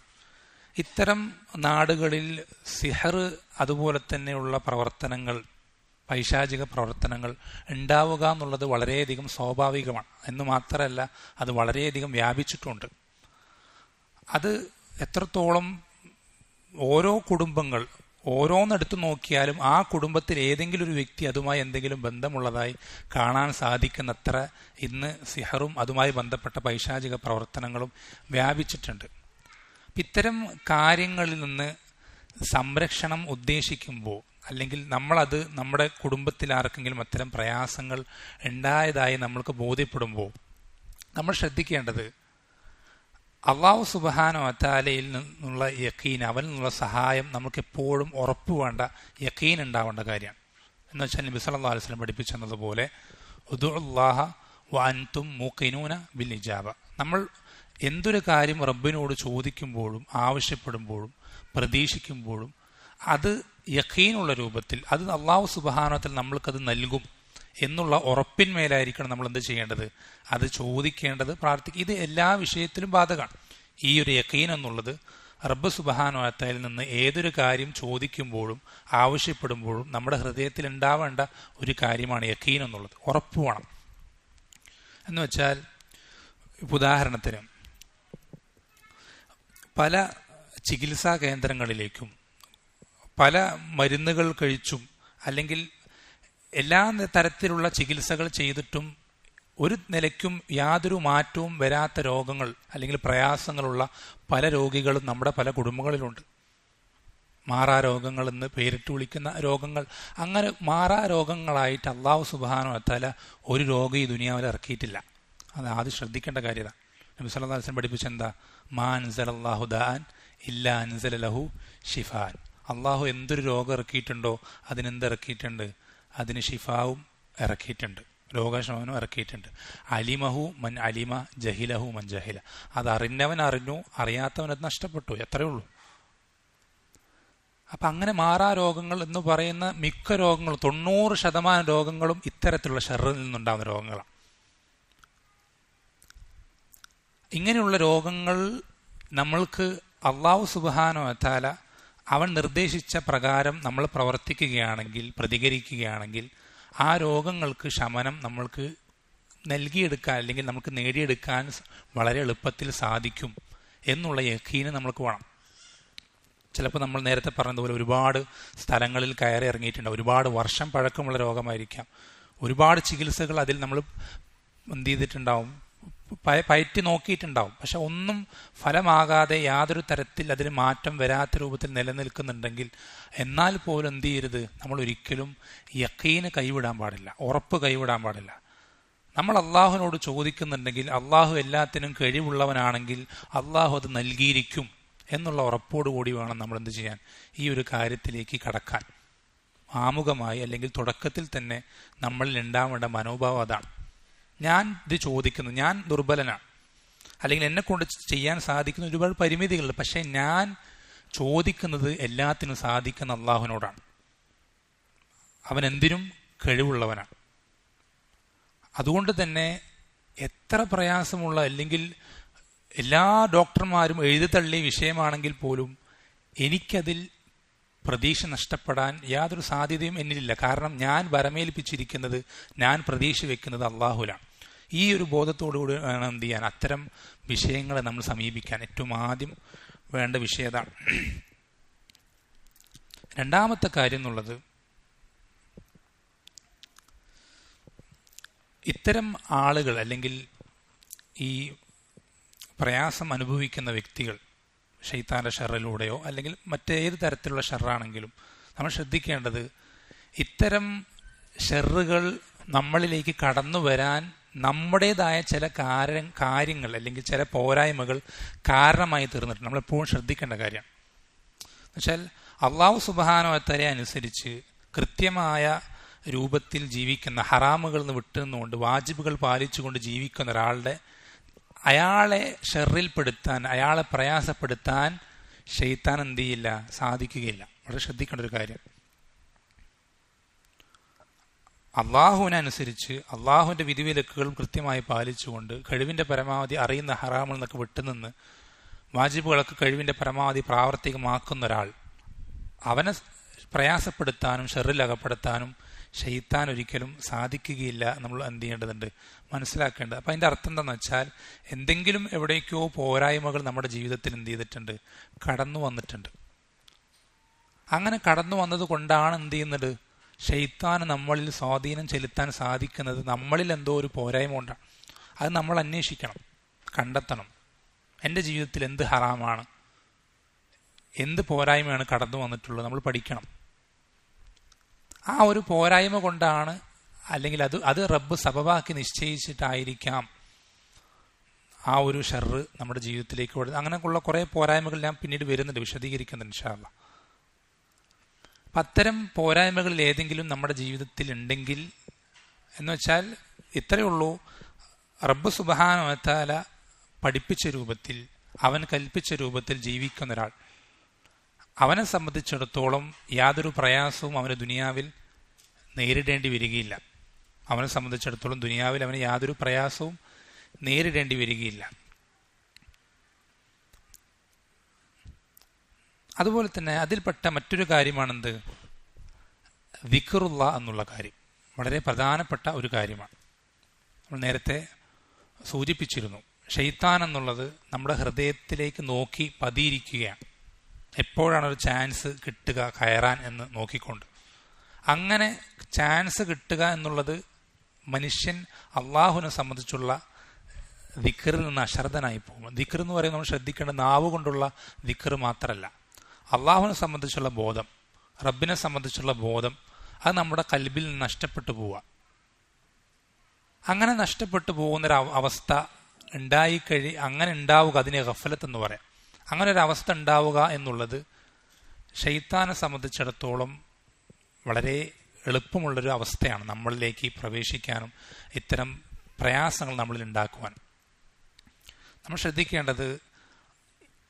ഇത്തരം നാടുകളിൽ സിഹർ അതുപോലെ തന്നെയുള്ള പ്രവർത്തനങ്ങൾ, പൈശാചിക പ്രവർത്തനങ്ങൾ ഉണ്ടാവുക എന്നുള്ളത് വളരെയധികം സ്വാഭാവികമാണ്. എന്ന് മാത്രമല്ല, അത് വളരെയധികം വ്യാപിച്ചിട്ടുണ്ട്. അത് എത്രത്തോളം ഓരോ കുടുംബങ്ങൾ ഓരോന്നെടുത്ത് നോക്കിയാലും ആ കുടുംബത്തിൽ ഏതെങ്കിലും ഒരു വ്യക്തി അതുമായി എന്തെങ്കിലും ബന്ധമുള്ളതായി കാണാൻ സാധിക്കുന്നത്ര ഇന്ന് സിഹറും അതുമായി ബന്ധപ്പെട്ട പൈശാചിക പ്രവർത്തനങ്ങളും വ്യാപിച്ചിട്ടുണ്ട്. ഇത്തരം കാര്യങ്ങളിൽ നിന്ന് സംരക്ഷണം ഉദ്ദേശിക്കുമ്പോൾ, അല്ലെങ്കിൽ നമ്മളത് നമ്മുടെ കുടുംബത്തിൽ ആർക്കെങ്കിലും അത്തരം പ്രയാസങ്ങൾ ഉണ്ടായതായി നമ്മൾക്ക് ബോധ്യപ്പെടുമ്പോൾ നമ്മൾ ശ്രദ്ധിക്കേണ്ടത് അള്ളാഹു സുബ്ഹാനഹു വ തആലയിൽ നിന്നുള്ള യഖീൻ, അവനിൽ നിന്നുള്ള സഹായം നമുക്ക് എപ്പോഴും ഉറപ്പ് വേണ്ട യഖീൻ ഉണ്ടാവേണ്ട കാര്യമാണ്. എന്ന് വെച്ചാൽ നബി സല്ലല്ലാഹു അലൈഹി വസല്ലം പഠിപ്പിച്ചു തന്നതുപോലെ ഉദുഉല്ലാഹ വ അൻതും മൂഖിനൂന ബിൽ ഇജാബ, നമ്മൾ എന്തൊരു കാര്യം റബ്ബിനോട് ചോദിക്കുമ്പോഴും ആവശ്യപ്പെടുമ്പോഴും പ്രതീക്ഷിക്കുമ്പോഴും അത് യഖീനുള്ള രൂപത്തിൽ, അത് അള്ളാഹു സുബ്ഹാനഹു വ തആല നമ്മൾക്കത് നൽകും എന്നുള്ള ഉറപ്പിന്മേലായിരിക്കണം നമ്മൾ എന്ത് ചെയ്യേണ്ടത്, അത് ചോദിക്കേണ്ടത്, പ്രാർത്ഥിക്കുക. ഇത് എല്ലാ വിഷയത്തിലും ബാധകമാണ്. ഈ ഒരു യഖീൻ എന്നുള്ളത് റബ്ബ് സുബ്ഹാനഹു വ തആലയിൽ നിന്ന് ഏതൊരു കാര്യം ചോദിക്കുമ്പോഴും ആവശ്യപ്പെടുമ്പോഴും നമ്മുടെ ഹൃദയത്തിൽ ഉണ്ടാവേണ്ട ഒരു കാര്യമാണ് യഖീൻ എന്നുള്ളത്. ഉറപ്പ് വേണം. എന്ന് വെച്ചാൽ, ഉദാഹരണത്തിന് പല ചികിത്സാ കേന്ദ്രങ്ങളിലേക്കും പല മരുന്നുകൾ കഴിച്ചും അല്ലെങ്കിൽ എല്ലാ തരത്തിലുള്ള ചികിത്സകൾ ചെയ്തിട്ടും ഒരു നിലയ്ക്കും യാതൊരു മാറ്റവും വരാത്ത രോഗങ്ങൾ അല്ലെങ്കിൽ പ്രയാസങ്ങളുള്ള പല രോഗികളും നമ്മുടെ പല കുടുംബങ്ങളിലുണ്ട്. മാറാ രോഗങ്ങൾ എന്ന് പേരിട്ട് വിളിക്കുന്ന രോഗങ്ങൾ. അങ്ങനെ മാറാ രോഗങ്ങളായിട്ട് അള്ളാഹു സുബ്ഹാനഹു വ തആല ഒരു രോഗം ഈ ദുനിയാവിൽ ഇറക്കിയിട്ടില്ല. അത് ആദ്യം ശ്രദ്ധിക്കേണ്ട കാര്യമാണ്. നബി സല്ലല്ലാഹു അലൈഹി വസല്ലം പഠിപ്പിച്ച എന്താ, മാ അൻസലല്ലാഹു ദാഅൻ ഇല്ലാ അൻസല ലഹു ഷിഫാൻ. അള്ളാഹു എന്തൊരു രോഗം ഇറക്കിയിട്ടുണ്ടോ അതിനെന്തിറക്കിയിട്ടുണ്ട്, അതിന് ഷിഫാവും ഇറക്കിയിട്ടുണ്ട്, രോഗശമനം ഇറക്കിയിട്ടുണ്ട്. അലിമഹു മൻ അലിമ ജഹിലഹു മൻ ജഹില. അത് അറിഞ്ഞവൻ അറിഞ്ഞു, അറിയാത്തവനത് നഷ്ടപ്പെട്ടു, എത്രയേ ഉള്ളൂ. അപ്പം അങ്ങനെ മാറാ രോഗങ്ങൾ എന്ന് പറയുന്ന മിക്ക രോഗങ്ങളും 90% രോഗങ്ങളും ഇത്തരത്തിലുള്ള ഷർറിൽ നിന്നുണ്ടാകുന്ന രോഗങ്ങളാണ്. ഇങ്ങനെയുള്ള രോഗങ്ങൾ നമ്മൾക്ക് അള്ളാഹു സുബ്ഹാനഹു വ തആല അവൻ നിർദ്ദേശിച്ച പ്രകാരം നമ്മൾ പ്രവർത്തിക്കുകയാണെങ്കിൽ, പ്രതികരിക്കുകയാണെങ്കിൽ ആ രോഗങ്ങൾക്ക് ശമനം നമ്മൾക്ക് നൽകിയെടുക്കാൻ അല്ലെങ്കിൽ നമുക്ക് നേടിയെടുക്കാൻ വളരെ എളുപ്പത്തിൽ സാധിക്കും എന്നുള്ള യഖീന് നമ്മൾക്ക് വേണം. ചിലപ്പോൾ നമ്മൾ നേരത്തെ പറഞ്ഞതുപോലെ ഒരുപാട് സ്ഥലങ്ങളിൽ കയറി ഇറങ്ങിയിട്ടുണ്ട്. ഒരുപാട് വർഷം പഴക്കമുള്ള രോഗമായിരിക്കാം. ഒരുപാട് ചികിത്സകൾ അതിൽ നമ്മൾ എന്ത് ചെയ്തിട്ടുണ്ടാവും, പയറ്റി നോക്കിയിട്ടുണ്ടാവും. പക്ഷെ ഒന്നും ഫലമാകാതെ യാതൊരു തരത്തിൽ അതിന് മാറ്റം വരാത്ത രൂപത്തിൽ നിലനിൽക്കുന്നുണ്ടെങ്കിൽ എന്നാൽ പോലും എന്ത് ചെയ്യരുത്, നമ്മൾ ഒരിക്കലും യഖീന് കൈവിടാൻ പാടില്ല, ഉറപ്പ് കൈവിടാൻ പാടില്ല. നമ്മൾ അള്ളാഹുവിനോട് ചോദിക്കുന്നുണ്ടെങ്കിൽ അള്ളാഹു എല്ലാത്തിനും കഴിവുള്ളവനാണെങ്കിൽ അള്ളാഹു അത് നൽകിയിരിക്കും എന്നുള്ള ഉറപ്പോടുകൂടി വേണം നമ്മൾ എന്ത് ചെയ്യാൻ, ഈ ഒരു കാര്യത്തിലേക്ക് കടക്കാൻ. ആമുഖമായി അല്ലെങ്കിൽ തുടക്കത്തിൽ തന്നെ നമ്മളിൽ ഉണ്ടാവേണ്ട മനോഭാവം അതാണ്. ഞാൻ ഇത് ചോദിക്കുന്നു, ഞാൻ ദുർബലനാണ്, അല്ലെങ്കിൽ എന്നെ കൊണ്ട് ചെയ്യാൻ സാധിക്കുന്ന ഒരുപാട് പരിമിതികളുണ്ട്, പക്ഷെ ഞാൻ ചോദിക്കുന്നത് എല്ലാത്തിനും സാധിക്കുന്ന അള്ളാഹുവിനോടാണ്. അവൻ എന്തിനും കഴിവുള്ളവനാണ്. അതുകൊണ്ട് തന്നെ എത്ര പ്രയാസമുള്ള അല്ലെങ്കിൽ എല്ലാ ഡോക്ടർമാരും എഴുതിത്തള്ളിയ വിഷയമാണെങ്കിൽ പോലും എനിക്കതിൽ പ്രതീക്ഷ നഷ്ടപ്പെടാൻ യാതൊരു സാധ്യതയും എന്നിലില്ല. കാരണം ഞാൻ വരമേൽപ്പിച്ചിരിക്കുന്നത്, ഞാൻ പ്രതീക്ഷ വെക്കുന്നത് അള്ളാഹുലാണ്. ഈ ഒരു ബോധത്തോടുകൂടി വേണം എന്ത് ചെയ്യാൻ, അത്തരം വിഷയങ്ങളെ നമ്മൾ സമീപിക്കാൻ. ഏറ്റവും ആദ്യം വേണ്ട വിഷയതാണ്. രണ്ടാമത്തെ കാര്യം എന്നുള്ളത്, ഇത്തരം ആളുകൾ അല്ലെങ്കിൽ ഈ പ്രയാസം അനുഭവിക്കുന്ന വ്യക്തികൾ ശൈത്താന്റെ ഷർറിലൂടെയോ അല്ലെങ്കിൽ മറ്റേത് തരത്തിലുള്ള ഷർറാണെങ്കിലും നമ്മൾ ശ്രദ്ധിക്കേണ്ടത്, ഇത്തരം ഷർറുകൾ നമ്മളിലേക്ക് കടന്നു വരാൻ നമ്മുടേതായ ചില കാര്യങ്ങൾ അല്ലെങ്കിൽ ചില പോരായ്മകൾ കാരണമായി തീർന്നിട്ടുണ്ട്. നമ്മളെപ്പോഴും ശ്രദ്ധിക്കേണ്ട കാര്യമാണ്. എന്നുവെച്ചാൽ അള്ളാഹു സുബ്ഹാനഹു വ തആല അനുസരിച്ച് കൃത്യമായ രൂപത്തിൽ ജീവിക്കുന്ന, ഹറാമുകളിൽ നിന്ന് വിട്ടുനിന്നുകൊണ്ട് വാജിബുകൾ പാലിച്ചുകൊണ്ട് ജീവിക്കുന്ന ഒരാളുടെ അയാളെ ഷെറിൽപ്പെടുത്താൻ, അയാളെ പ്രയാസപ്പെടുത്താൻ ശൈത്താൻ എന്ത് ചെയ്യില്ല, സാധിക്കുകയില്ല. വളരെ ശ്രദ്ധിക്കേണ്ട ഒരു കാര്യം. അള്ളാഹുവിനനുസരിച്ച് അള്ളാഹുവിന്റെ വിധിവിലക്കുകളും കൃത്യമായി പാലിച്ചുകൊണ്ട് കഴിവിന്റെ പരമാവധി അറിയുന്ന ഹറാമിൽ നിന്നൊക്കെ വിട്ടുനിന്ന് വാജിബുകളൊക്കെ കഴിവിന്റെ പരമാവധി പ്രാവർത്തികമാക്കുന്ന ഒരാൾ, അവനെ പ്രയാസപ്പെടുത്താനും ഷെറിൽ അകപ്പെടുത്താനും ശൈത്താൻ ഒരിക്കലും സാധിക്കുകയില്ല. നമ്മൾ എന്ത് ചെയ്യേണ്ടതുണ്ട്, മനസ്സിലാക്കേണ്ടത്. അപ്പം അതിൻ്റെ അർത്ഥം എന്താണെന്ന് വെച്ചാൽ, എന്തെങ്കിലും എവിടേക്കോ പോരായ്മകൾ നമ്മുടെ ജീവിതത്തിൽ എന്ത് ചെയ്തിട്ടുണ്ട്, കടന്നു വന്നിട്ടുണ്ട്. അങ്ങനെ കടന്നു വന്നത് കൊണ്ടാണ് എന്ത് ചെയ്യുന്നത്, ശൈത്താന് നമ്മളിൽ സ്വാധീനം ചെലുത്താൻ സാധിക്കുന്നത്. നമ്മളിൽ എന്തോ ഒരു പോരായ്മ കൊണ്ടാണ്. അത് നമ്മൾ അന്വേഷിക്കണം, കണ്ടെത്തണം. എൻ്റെ ജീവിതത്തിൽ എന്ത് ഹറാമാണ്, എന്ത് പോരായ്മയാണ് കടന്നു വന്നിട്ടുള്ളത്, നമ്മൾ പഠിക്കണം. ആ ഒരു പോരായ്മ കൊണ്ടാണ്, അല്ലെങ്കിൽ അത് റബ്ബ് സബബാക്കി നിശ്ചയിച്ചിട്ടായിരിക്കാം ആ ഒരു ഷർറ് നമ്മുടെ ജീവിതത്തിലേക്ക് കൊടുത്ത്. അങ്ങനെയുള്ള കുറേ പോരായ്മകൾ ഞാൻ പിന്നീട് വരുന്നുണ്ട്, വിശദീകരിക്കുന്നുണ്ട് ഇൻഷാ അല്ലാഹ്. അപ്പം അത്തരം പോരായ്മകളിൽ ഏതെങ്കിലും നമ്മുടെ ജീവിതത്തിൽ ഉണ്ടെങ്കിൽ എന്ന് വെച്ചാൽ ഇത്രയേ ഉള്ളൂ, റബ്ബ് സുബ്ഹാനഹു വ തആല പഠിപ്പിച്ച രൂപത്തിൽ, അവൻ കൽപ്പിച്ച രൂപത്തിൽ ജീവിക്കുന്ന ഒരാൾ, അവനെ സംബന്ധിച്ചിടത്തോളം യാതൊരു പ്രയാസവും അവന് ദുനിയാവിൽ നേരിടേണ്ടി വരികയില്ല. അവനെ സംബന്ധിച്ചിടത്തോളം ദുനിയാവിൽ അവന് യാതൊരു പ്രയാസവും നേരിടേണ്ടി വരികയില്ല. അതുപോലെ തന്നെ അതിൽപ്പെട്ട മറ്റൊരു കാര്യമാണെന്ത്, ദിക്റുല്ലാ എന്നുള്ള കാര്യം. വളരെ പ്രധാനപ്പെട്ട ഒരു കാര്യമാണ്. നമ്മൾ നേരത്തെ സൂചിപ്പിച്ചിരുന്നു, ശൈത്താൻ എന്നുള്ളത് നമ്മുടെ ഹൃദയത്തിലേക്ക് നോക്കി പതിയിരിക്കുകയാണ്. എപ്പോഴാണ് ഒരു ചാൻസ് കിട്ടുക കയറാൻ എന്ന് നോക്കിക്കൊണ്ട്. അങ്ങനെ ചാൻസ് കിട്ടുക എന്നുള്ളത് മനുഷ്യൻ അള്ളാഹുവിനെ സംബന്ധിച്ചുള്ള ദിക്റിൽ നിന്ന് അശ്രദ്ധനായി പോകും. ദിക്ർ എന്ന് പറയുന്നത് നമ്മൾ ശ്രദ്ധിക്കേണ്ട നാവ് കൊണ്ടുള്ള ദിക്ർ മാത്രമല്ല, അള്ളാഹുവിനെ സംബന്ധിച്ചുള്ള ബോധം, റബ്ബിനെ സംബന്ധിച്ചുള്ള ബോധം, അത് നമ്മുടെ കൽബിൽ നിന്ന് നഷ്ടപ്പെട്ടു പോവുക. അങ്ങനെ നഷ്ടപ്പെട്ടു പോകുന്നൊരു അവസ്ഥ അങ്ങനെ ഉണ്ടാവുക, അതിനെ ഗഫലത്ത് എന്ന് പറയാം. അങ്ങനെ ഒരു അവസ്ഥ ഉണ്ടാവുക എന്നുള്ളത് ശൈത്താനെ സംബന്ധിച്ചിടത്തോളം വളരെ എളുപ്പമുള്ളൊരു അവസ്ഥയാണ് നമ്മളിലേക്ക് പ്രവേശിക്കാനും ഇത്തരം പ്രയാസങ്ങൾ നമ്മളിൽ ഉണ്ടാക്കുവാനും. നമ്മൾ ശ്രദ്ധിക്കേണ്ടത്,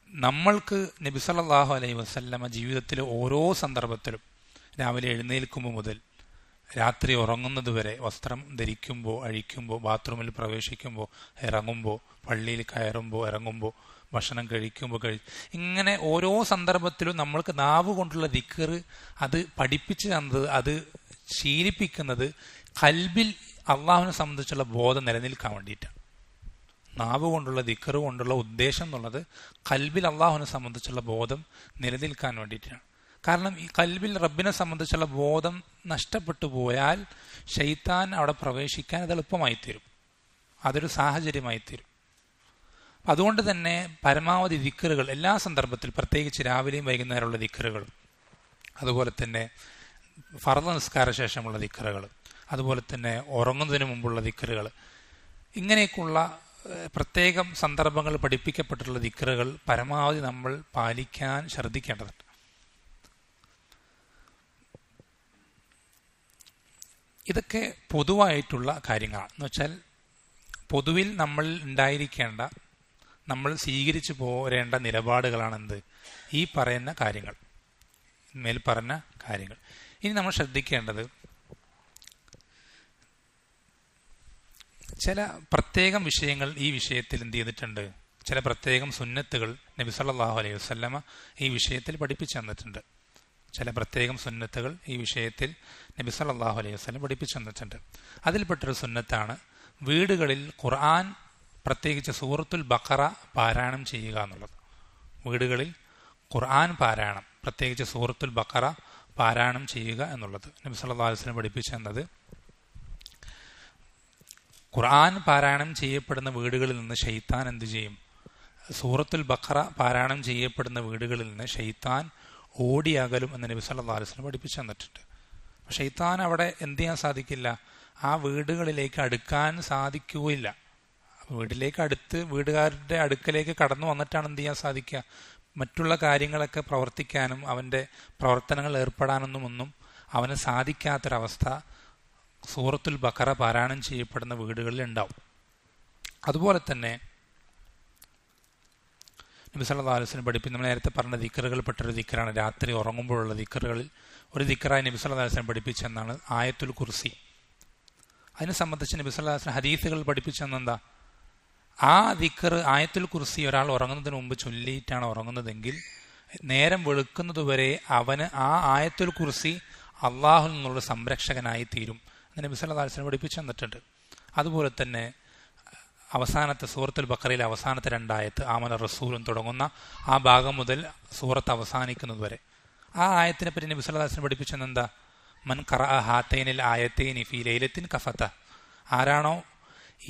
നമ്മൾക്ക് നബി സല്ലല്ലാഹു അലൈഹി വസല്ലമ ജീവിതത്തിലെ ഓരോ സന്ദർഭത്തിലും രാവിലെ എഴുന്നേൽക്കുമ്പോൾ മുതൽ രാത്രി ഉറങ്ങുന്നത് വരെ, വസ്ത്രം ധരിക്കുമ്പോൾ, അഴിക്കുമ്പോൾ, ബാത്റൂമിൽ പ്രവേശിക്കുമ്പോൾ, ഇറങ്ങുമ്പോൾ, പള്ളിയിൽ കയറുമ്പോൾ, ഇറങ്ങുമ്പോൾ, ഭക്ഷണം കഴിക്കുമ്പോൾ, ഇങ്ങനെ ഓരോ സന്ദർഭത്തിലും നമ്മൾക്ക് നാവ് കൊണ്ടുള്ള ദിക്ർ അത് പഠിപ്പിച്ചു തന്നത്, അത് ശീലിപ്പിക്കുന്നത് കൽബിൽ അള്ളാഹുവിനെ സംബന്ധിച്ചുള്ള ബോധം നിലനിൽക്കാൻ വേണ്ടിയിട്ടാണ്. നാവ് കൊണ്ടുള്ള ദിക്ർ കൊണ്ടുള്ള ഉദ്ദേശം എന്നുള്ളത് കൽബിൽ അള്ളാഹുവിനെ സംബന്ധിച്ചുള്ള ബോധം നിലനിൽക്കാൻ വേണ്ടിയിട്ടാണ്. കാരണം ഈ കൽബിൽ റബ്ബിനെ സംബന്ധിച്ചുള്ള ബോധം നഷ്ടപ്പെട്ടു പോയാൽ ശൈത്താൻ അവിടെ പ്രവേശിക്കാൻ അത് എളുപ്പമായി തീരും, അതൊരു സാഹചര്യമായി തീരും. അതുകൊണ്ട് തന്നെ പരമാവധി ദിക്റുകൾ എല്ലാ സന്ദർഭത്തിലും, പ്രത്യേകിച്ച് രാവിലെയും വൈകുന്നേരമുള്ള ദിക്റുകൾ, അതുപോലെ തന്നെ ഫർദ് നിസ്കാര ശേഷമുള്ള ദിക്റുകൾ, അതുപോലെ തന്നെ ഉറങ്ങുന്നതിന് മുമ്പുള്ള ദിക്റുകൾ, ഇങ്ങനെയൊക്കെയുള്ള പ്രത്യേകം സന്ദർഭങ്ങൾ പഠിപ്പിക്കപ്പെട്ടിട്ടുള്ള ദിക്റുകൾ പരമാവധി നമ്മൾ പാലിക്കാൻ ശ്രദ്ധിക്കേണ്ടതുണ്ട്. ഇതൊക്കെ പൊതുവായിട്ടുള്ള കാര്യങ്ങളാണ്. എന്ന് വെച്ചാൽ പൊതുവിൽ നമ്മൾ ഉണ്ടായിരിക്കേണ്ട, നമ്മൾ സ്വീകരിച്ചു പോരേണ്ട നിലപാടുകളാണ് എന്ത്, ഈ പറയുന്ന കാര്യങ്ങൾ, മേൽ പറഞ്ഞ കാര്യങ്ങൾ. ഇനി നമ്മൾ ശ്രദ്ധിക്കേണ്ടത് ചില പ്രത്യേകം വിഷയങ്ങൾ ഈ വിഷയത്തിൽ എന്ത് ചെയ്തിട്ടുണ്ട്, ചില പ്രത്യേകം സുന്നത്തുകൾ നബി സല്ലല്ലാഹു അലൈഹി വസല്ലമ ഈ വിഷയത്തിൽ പഠിപ്പിച്ചു തന്നിട്ടുണ്ട്. ചില പ്രത്യേകം സുന്നത്തുകൾ ഈ വിഷയത്തിൽ നബി സല്ലല്ലാഹു അലൈഹി വസല്ലം പഠിപ്പിച്ചു തന്നിട്ടുണ്ട്. അതിൽപ്പെട്ടൊരു സുന്നത്താണ് വീടുകളിൽ ഖുർആൻ, പ്രത്യേകിച്ച് സൂറത്തുൽ ബഖറ പാരായണം ചെയ്യുക എന്നുള്ളത്. വീടുകളിൽ ഖുർആൻ പാരായണം, പ്രത്യേകിച്ച് സൂറത്തുൽ ബഖറ പാരായണം ചെയ്യുക എന്നുള്ളത് നബി സല്ലല്ലാഹു അലൈഹി വസല്ലം പഠിപ്പിച്ചു തന്നത്. ഖുർആൻ പാരായണം ചെയ്യപ്പെടുന്ന വീടുകളിൽ നിന്ന് ശൈത്താൻ എന്ത് ചെയ്യും, സൂറത്തുൽ ബഖറ പാരായണം ചെയ്യപ്പെടുന്ന വീടുകളിൽ നിന്ന് ശൈത്താൻ ഓടിയകലും എന്ന് നബി സല്ലല്ലാഹു അലൈഹി വസല്ലം പഠിപ്പിച്ചു തന്നിട്ടുണ്ട്. ശൈത്താൻ അവിടെ എന്ത് ചെയ്യാൻ സാധിക്കില്ല, ആ വീടുകളിലേക്ക് അടുക്കാൻ സാധിക്കുകയില്ല. വീട്ടിലേക്ക് അടുത്ത്, വീടുകാരുടെ അടുക്കലേക്ക് കടന്നു വന്നിട്ടാണ് എന്ത് ചെയ്യാൻ സാധിക്കുക, മറ്റുള്ള കാര്യങ്ങളൊക്കെ പ്രവർത്തിക്കാനും അവൻ്റെ പ്രവർത്തനങ്ങൾ ഏർപ്പെടാനൊന്നും അവന് സാധിക്കാത്തൊരവസ്ഥ സൂറത്തുൽ ബഖറ പാരായണം ചെയ്യപ്പെടുന്ന വീടുകളിൽ ഉണ്ടാവും. അതുപോലെ തന്നെ നബി സല്ലല്ലാഹു അലൈഹി വസല്ലം പഠിപ്പിച്ച് നമ്മൾ നേരത്തെ പറഞ്ഞ ദിക്റുകൾ പെട്ടൊരു ദിക്റാണ് രാത്രി ഉറങ്ങുമ്പോഴുള്ള ദിക്റുകളിൽ ഒരു ദിക്റായി നബി സല്ലല്ലാഹു അലൈഹി വസല്ലം പഠിപ്പിച്ചെന്നാണ് ആയത്തുൽ കുർസി. അതിനെ സംബന്ധിച്ച് നബി സല്ലല്ലാഹു അലൈഹി വസല്ലം ഹദീസുകൾ പഠിപ്പിച്ചെന്നെന്താ, ആ ദിക്ർ ആയത്തുൽ കുർസി ഒരാൾ ഉറങ്ങുന്നതിന് മുമ്പ് ചൊല്ലിയിട്ടാണ് ഉറങ്ങുന്നതെങ്കിൽ നേരം വെളുക്കുന്നതുവരെ അവന് ആ ആയത്തുൽ കുർസി അള്ളാഹുൽ നിന്നുള്ള സംരക്ഷകനായി തീരും എന്ന് നബി സല്ലല്ലാഹു അലൈഹി വസല്ലം പഠിപ്പിച്ചു തന്നിട്ടുണ്ട്. അതുപോലെ തന്നെ അവസാനത്തെ സൂറത്തുൽ ബഖറയിലെ അവസാനത്തെ 2 ആയത്ത് ആമന റസൂലും തുടങ്ങുന്ന ആ ഭാഗം മുതൽ സൂറത്ത് അവസാനിക്കുന്നത് വരെ ആ ആയത്തിനെ പറ്റി നബി സല്ലല്ലാഹു അലൈഹി വസല്ലം പഠിപ്പിച്ചെന്താ, മൻ ഖറഅ ഹാതൈനിൽ ആയതൈനി ഫീ ലൈലത്തിൻ കഫത, ആരാണോ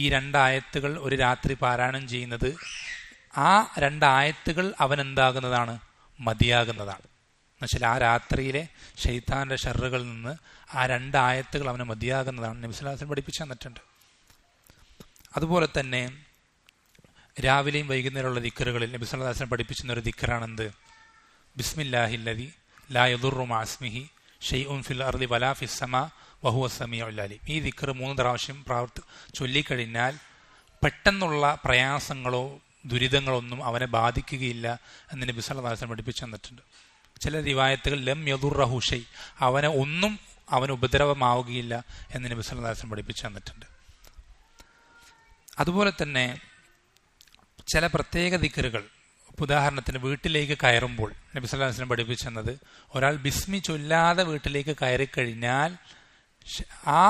ഈ 2 ആയത്തുകൾ ഒരു രാത്രി പാരായണം ചെയ്യുന്നത്, ആ 2 ആയത്തുകൾ അവൻ എന്താകുന്നതാണ്, മതിയാകുന്നതാണ്. എന്നുവെച്ചാൽ ആ രാത്രിയിലെ ശൈത്താന്റെ ഷർറുകളിൽ നിന്ന് ആ 2 ആയത്തുകൾ അവന് മതിയാകുന്നതാണ് നബി സല്ലല്ലാഹു അലൈഹി വസല്ലം പഠിപ്പിച്ചു തന്നിട്ടുണ്ട്. അതുപോലെ തന്നെ രാവിലെയും വൈകുന്നേരമുള്ള ദിക്റുകളിൽ നബി സല്ലല്ലാഹു അലൈഹി വസല്ലം പഠിപ്പിക്കുന്ന ഒരു ദിക്റാണെന്ത്, ബിസ്മില്ലാഹില്ലദി ലാ യദുറു മഅ ഇസ്മിഹി ഷൈഉൻ ഫിൽ അർളി വലാ ഫിസ് സമാ വഹുവ സമീഉൽ അലീം. ഈ ദിക്ർ 3 പ്രാവശ്യം ചൊല്ലിക്കഴിഞ്ഞാൽ പെട്ടെന്നുള്ള പ്രയാസങ്ങളോ ദുരിതങ്ങളോ ഒന്നും അവനെ ബാധിക്കുകയില്ല എന്ന് നബി സല്ലല്ലാഹു അലൈഹി വസല്ലം പഠിപ്പിച്ചു തന്നിട്ടുണ്ട്. ചില റിവായത്തുകൾ ലം യദുറഹു ഷൈ, അവന് ഒന്നും അവന് ഉപദ്രവമാവുകയില്ല എന്ന് നബി സല്ലല്ലാഹു അലൈഹി വസല്ലം പഠിപ്പിച്ചു തന്നിട്ടുണ്ട്. അതുപോലെ തന്നെ ചില പ്രത്യേക ദിക്റുകൾ, ഉദാഹരണത്തിന് വീട്ടിലേക്ക് കയറുമ്പോൾ നബി സല്ലല്ലാഹു അലൈഹി വസല്ലം പഠിപ്പിച്ചെന്നത്, ഒരാൾ ബിസ്മി ചൊല്ലാതെ വീട്ടിലേക്ക് കയറിക്കഴിഞ്ഞാൽ ആ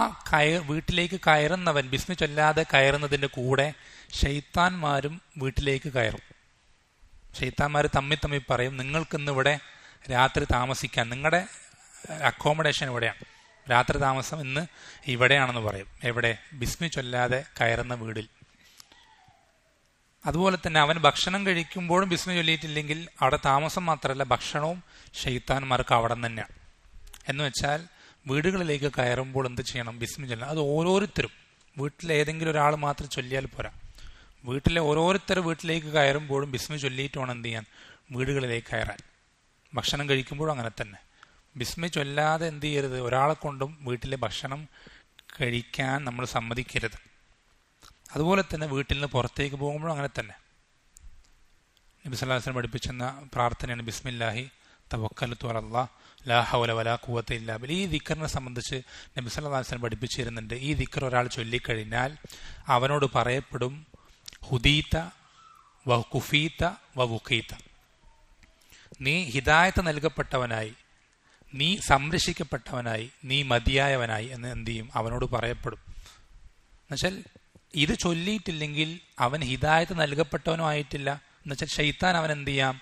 വീട്ടിലേക്ക് കയറുന്നവൻ ബിസ്മി ചൊല്ലാതെ കയറുന്നതിൻ്റെ കൂടെ ശൈത്താന്മാരും വീട്ടിലേക്ക് കയറും. ശൈത്താന്മാർ തമ്മിൽ പറയും, നിങ്ങൾക്കിന്ന് ഇവിടെ രാത്രി താമസിക്കാൻ, നിങ്ങളുടെ അക്കോമഡേഷൻ ഇവിടെയാണ്, രാത്രി താമസം ഇന്ന് ഇവിടെയാണെന്ന് പറയും. എവിടെ? ബിസ്മി ചൊല്ലാതെ കയറുന്ന വീടിൽ. അതുപോലെ തന്നെ അവൻ ഭക്ഷണം കഴിക്കുമ്പോഴും ബിസ്മി ചൊല്ലിയിട്ടില്ലെങ്കിൽ അവിടെ താമസം മാത്രമല്ല, ഭക്ഷണവും ശൈത്താന്മാർക്ക് അവിടെ തന്നെയാണ്. എന്ന് വെച്ചാൽ വീടുകളിലേക്ക് കയറുമ്പോൾ എന്ത് ചെയ്യണം? ബിസ്മി ചൊല്ലണം. അത് ഓരോരുത്തരും, വീട്ടിലെ ഏതെങ്കിലും ഒരാൾ മാത്രം ചൊല്ലിയാൽ പോരാ, വീട്ടിലെ ഓരോരുത്തരും വീട്ടിലേക്ക് കയറുമ്പോഴും ബിസ്മി ചൊല്ലിയിട്ട് വേണം എന്ത് ചെയ്യാൻ, വീടുകളിലേക്ക് കയറാൻ. ഭക്ഷണം കഴിക്കുമ്പോഴും അങ്ങനെ തന്നെ ബിസ്മി ചൊല്ലാതെ എന്ത് ചെയ്യരുത്, ഒരാളെ കൊണ്ടും വീട്ടിലെ ഭക്ഷണം കഴിക്കാൻ നമ്മൾ സമ്മതിക്കരുത്. അതുപോലെ തന്നെ വീട്ടിൽ നിന്ന് പുറത്തേക്ക് പോകുമ്പോഴും അങ്ങനെ തന്നെ നബി സല്ലല്ലാഹു അലൈഹി വസല്ലം പഠിപ്പിച്ചെന്ന പ്രാർത്ഥനയാണ് ബിസ്മില്ലാഹി തവക്കൽതു അലല്ലാഹ് ലാ ഹൗല വലാ ഖുവത ഇല്ലാ ബില്ലാഹ്. ഈ ദിക്റിനെ സംബന്ധിച്ച് നബി സല്ലല്ലാഹു അലൈഹി വസല്ലം പഠിപ്പിച്ചിരുന്നുണ്ട്. ഈ ദിക്ർ ഒരാൾ ചൊല്ലിക്കഴിഞ്ഞാൽ അവനോട് പറയപ്പെടും, ഹുദീത വ കുഫീത വ വുഖീത, നീ ഹിദായത്ത് നൽകപ്പെട്ടവനായി, നീ സംരക്ഷിക്കപ്പെട്ടവനായി, നീ മതിയായവനായി എന്ന് എന്ത് ചെയ്യും, അവനോട് പറയപ്പെടും. എന്നുവെച്ചാൽ ഇത് ചൊല്ലിയിട്ടില്ലെങ്കിൽ അവൻ ഹിദായത്ത് നൽകപ്പെട്ടവനും ആയിട്ടില്ല. എന്നുവെച്ചാൽ ശൈത്താൻ അവൻ എന്ത് ചെയ്യാം,